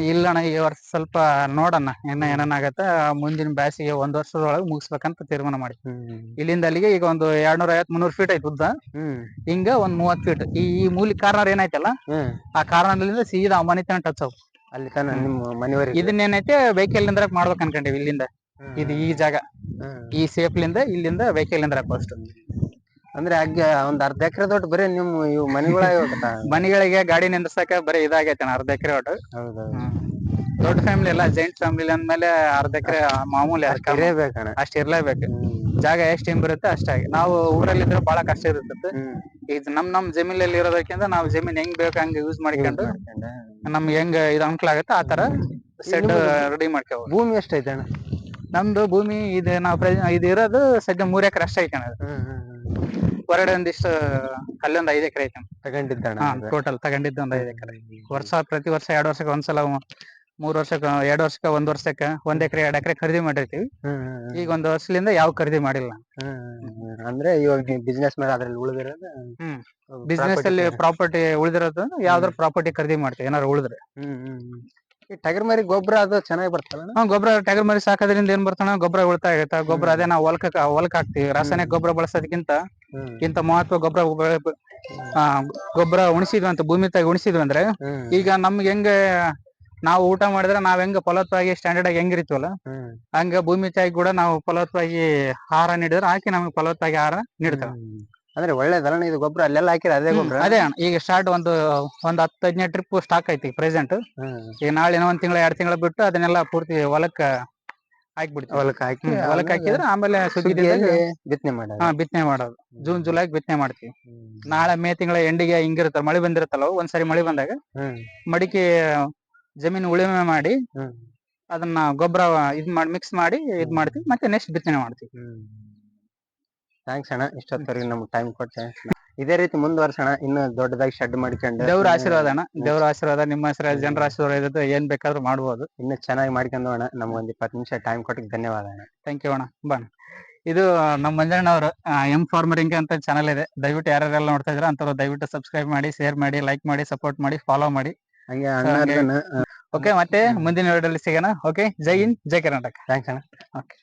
ಇಲ್ಲಣ್ಣ, ಈ ವರ್ಷ ಸ್ವಲ್ಪ ನೋಡೋಣ ಏನೇನಾಗತ್ತ. ಮುಂದಿನ ಬ್ಯಾಸಿಗೆ 1 ವರ್ಷದೊಳಗೆ ಮುಗಿಸ್ಬೇಕಂತ ತೀರ್ಮಾನ ಮಾಡಿ. ಇಲ್ಲಿಂದ ಅಲ್ಲಿಗೆ ಈಗ ಒಂದು 250-300 ಫೀಟ್ ಐತಿ ಉದ್ದ. ಹಿಂಗ ಒಂದ್ 30 ಫೀಟ್ ಈ ಮೂಲಿ ಕಾರ್ನರ್ ಏನೈತಲ್ಲ, ಆ ಕಾರ್ನರ್ಲಿಂದ ಸೀದಾ ಮನೆ ತನ ಟಚ್ ಆಗ ಅಲ್ಲಿ ತನ ನಿಮ್ಮ ಮನೆಯವರಿಗೆ. ಇದನ್ನೇನೈತೆ ವೆಹಿಕಲ್ ನಿಂದ್ರಕ್ ಮಾಡ್ಬೇಕ್ ಅನ್ಕೊಂಡಿವಿ. ಇಲ್ಲಿಂದ ಇದು ಈ ಜಾಗ, ಈ ಸೇಫ್ಲಿಂದ ಇಲ್ಲಿಂದ ವೆಹಿಕಲ್ ನಿಂದ್ರಕ್ ಫಸ್ಟ್. ಅಂದ್ರೆ ಒಂದ್ ಅರ್ಧ ಎಕರೆ ದೊಡ್ಡ ಬರೀ ನಿಮ್ ಇವು ಮನೆಗಳಿಗೆ ಗಾಡಿ ನಿಂದ್ರಸಕ ಬರೀ ಇದಾಗೈತೆ ಅರ್ಧ ಎಕರೆ ಒಟ್ಟು. ದೊಡ್ಡ ಫ್ಯಾಮಿಲಿ ಅಲ್ಲ, ಜಾಯಿಂಟ್ ಫ್ಯಾಮಿಲಿ ಅಂದ್ಮೇಲೆ ಅರ್ಧ ಎಕರೆ ಮಾಮೂಲಿ ಅಷ್ಟ್ ಇರ್ಲೇಬೇಕು. ಜಾಗ ಎಷ್ಟ್ ಏನ್ ಬರುತ್ತೆ ಅಷ್ಟಾಗಿ. ನಾವು ಊರಲ್ಲಿದ್ರೆ ಬಹಳ ಕಷ್ಟ ಇರುತ್ತೆ. ಈಗ ನಮ್ ಜಮೀನಲ್ಲಿ ಇರೋದಕ್ಕಿಂತ ನಾವು ಜಮೀನ್ ಹೆಂಗ್ ಬೇಕು ಹಂಗ ಯೂಸ್ ಮಾಡ್ಕೊಂಡು ನಮ್ಗೆ ಹೆಂಗ್ ಇದು ಅನುಕೂಲ ಆಗುತ್ತೆ ಆ ತರ ಸೆಡ್ ರೆಡಿ ಮಾಡ್ಕೋ. ಭೂಮಿ ಎಷ್ಟೈತೆ ಅಣ್ಣ? ನಮ್ದು ಭೂಮಿ ಇದು ಇದು ಇರೋದು ಸದ್ಯ 3 ಎಕರೆ ಅಷ್ಟೇ ಐತೆ ಅಣ್ಣ. ಹೊರಗಡೆ ಒಂದಿಷ್ಟು ಅಲ್ಲೊಂದ್ 5 ಎಕರೆ ಐತೆ ತಗೊಂಡಿದ್ದಣ್ಣ. ಟೋಟಲ್ ತಗೊಂಡಿದ್ದು ಒಂದ್ 5 ಎಕರೆ. ಪ್ರತಿ ವರ್ಷ 2 ವರ್ಷಕ್ಕೆ ಒಂದ್ಸಲ, 3 ವರ್ಷಕ್ಕೆ 2 ವರ್ಷಕ್ಕೆ 1 ವರ್ಷಕ್ಕೆ 1 ಎಕರೆ 2 ಎಕರೆ ಖರೀದಿ ಮಾಡಿರ್ತೀವಿ. ಈಗ 1 ವರ್ಷದಿಂದ ಯಾವ ಖರೀದಿ ಮಾಡಿಲ್ಲ. ಅಂದ್ರೆ ಇವಾಗ ನೀವು ಬಿಸ್ನೆಸ್ ಮೇಲೆ ಅದ್ರಲ್ಲಿ ಉಳಿದಿರೋದು? ಬಿಸ್ನೆಸ್ ಅಲ್ಲಿ ಪ್ರಾಪರ್ಟಿ ಉಳಿದಿರೋದು, ಯಾವ್ದಾದ್ರು ಪ್ರಾಪರ್ಟಿ ಖರೀದಿ ಮಾಡ್ತೀವಿ ಏನಾದ್ರು ಉಳಿದ್ರೆ. ಟಗರ್ ಮರಿ ಗೊಬ್ಬರ ಅದು ಚೆನ್ನಾಗಿ ಬರ್ತಲ್ಲ? ಗೊಬ್ಬರ ಟಗರ್ ಮರಿ ಸಾಕೋದ್ರಿಂದ ಏನ್ ಬರ್ತಾನ, ಗೊಬ್ಬರ ಉಳಿತಾಯ ಆಗತ್ತ. ಗೊಬ್ಬರ ಅದೇ ನಾವು ಹೊಲಕ್ ಹಾಕ್ತಿವಿ. ರಾಸಾಯನಿಕ ಗೊಬ್ಬರ ಬಳಸೋದಕ್ಕಿಂತ ಇಂತ ಮಹತ್ವ ಗೊಬ್ಬರ ಉಣಿಸಿದ್ವಿ ಅಂತ ಭೂಮಿ ತಾಯಿ ಉಣಿಸಿದ್ವಿ ಅಂದ್ರೆ, ಈಗ ನಮ್ಗೆ ಹೆಂಗ ನಾವು ಊಟ ಮಾಡಿದ್ರೆ ನಾವ್ ಹೆಂಗ ಫಲವತ್ತವಾಗಿ ಸ್ಟ್ಯಾಂಡರ್ಡ್ ಆಗಿ ಹೆಂಗಿರ್ತೀವಲ್ಲ, ಹಂಗ ಭೂಮಿ ತಾಯಿ ಕೂಡ ನಾವು ಫಲವತ್ತವಾಗಿ ಆಹಾರ ನೀಡಿದ್ರೆ ಆಕೆ ನಮ್ಗೆ ಫಲವತ್ತಾಗಿ ಆಹಾರ ನೀಡ್ತಾವ. ಅಂದ್ರೆ ಒಳ್ಳೇದಲ್ಲ ಇದು ಗೊಬ್ಬರ ಅಲ್ಲೆಲ್ಲ ಹಾಕಿರ ಅದೇ ಗೊಬ್ಬರ. ಅದೇ ಅಣ್ಣ ಈಗ ಸ್ಟಾರ್ಟ್ ಒಂದು 10-15 ಟ್ರಿಪ್ ಸ್ಟಾಕ್ ಐತಿ ಪ್ರೆಸೆಂಟ್. ಈಗ ನಾಳೆ ಇನ್ನೂ 1 ತಿಂಗಳ 2 ತಿಂಗಳ ಬಿಟ್ಟು ಅದನ್ನೆಲ್ಲ ಪೂರ್ತಿ ಹೊಲಕ್ಕ ಹಾಕ್ಬಿಡ್ತೀವಿ. ಹೊಲಕ್ಕೆ ಹಾಕಿ ಹೊಲಕ್ಕೆ ಹಾಕಿದ್ರೆ ಆಮೇಲೆ ಸುಗ್ಗಿಯಲ್ಲಿ ಬಿತ್ತನೆ ಮಾಡೋದು. ಬಿತ್ತನೆ ಮಾಡೋದು. ಜೂನ್ ಜುಲೈ ಬಿತ್ತನೆ ಮಾಡ್ತೀವಿ. ನಾಳೆ ಮೇ ತಿಂಗಳ ಎಂಡಿಗೆ ಹಿಂಗಿರುತ್ತಲ್ಲ ಮಳೆ ಬಂದಿರುತ್ತಲ್ಲ ಒಂದ್ಸರಿ ಮಳೆ ಬಂದಾಗ ಮಡಿಕೆ ಜಮೀನು ಉಳುಮೆ ಮಾಡಿ ಅದನ್ನ ಗೊಬ್ಬರ ಮಿಕ್ಸ್ ಮಾಡಿ ಮಾಡ್ತೀವಿ, ಮತ್ತೆ ನೆಕ್ಸ್ಟ್ ಬಿತ್ತನೆ ಮಾಡ್ತೀವಿ. ಥ್ಯಾಂಕ್ಸ್ ಅಣ್ಣ, ಇಷ್ಟೊತ್ತವರೆಗೆ ನಮ್ಗೆ ಟೈಮ್ ಕೊಟ್ಟೆ. ಇದೇ ರೀತಿ ಮುಂದುವರ್ಸೋಣ, ಇನ್ನು ದೊಡ್ಡದಾಗಿ ಶೆಡ್ ಮಾಡ್ಕೊಂಡು. ದೇವ್ರ ಆಶೀರ್ವಾದ ಅಣ್ಣ, ದೇವ್ರ ಆಶೀರ್ವಾದ, ನಿಮ್ಮ ಆಶೀರ್ವಾದ, ಜನರ ಆಶೀರ್ವಾದ ಇರುತ್ತೆ, ಏನ್ ಬೇಕಾದ್ರೂ ಮಾಡ್ಬೋದು. ಇನ್ನು ಚೆನ್ನಾಗಿ ಮಾಡ್ಕೊಂಡು ಅಣ್ಣ. ನಮ್ಗೊಂದು 20 ನಿಮಿಷ ಟೈಮ್ ಕೊಟ್ಟಿಗೆ ಧನ್ಯವಾದ ಅಣ್ಣ. ಥ್ಯಾಂಕ್ ಯು ಅಣ್ಣ. ಬಾ ಇದು ನಮ್ಮ ಮಂಜಣ್ಣವ್ರು ಎಂ ಫಾರ್ಮರಿಂಗ್ ಅಂತ ಚಾನಲ್ ಇದೆ. ದಯವಿಟ್ಟು ಯಾರ್ಯಾರೆಲ್ಲ ನೋಡ್ತಾ ಇದ್ರ ಅಂತವ್ರು ದಯವಿಟ್ಟು ಸಬ್ಸ್ಕ್ರೈಬ್ ಮಾಡಿ, ಶೇರ್ ಮಾಡಿ, ಲೈಕ್ ಮಾಡಿ, ಸಪೋರ್ಟ್ ಮಾಡಿ, ಫಾಲೋ ಮಾಡಿ. ಹಂಗೆ ಅಣ್ಣ ಓಕೆ, ಮತ್ತೆ ಮುಂದಿನ ವಿಡಿಯೋದಲ್ಲಿ ಸಿಗೋಣ. ಓಕೆ, ಜೈ ಹಿಂದ್, ಜೈ ಕರ್ನಾಟಕ. ಥ್ಯಾಂಕ್ಸ್ ಅಣ್ಣ. ಓಕೆ.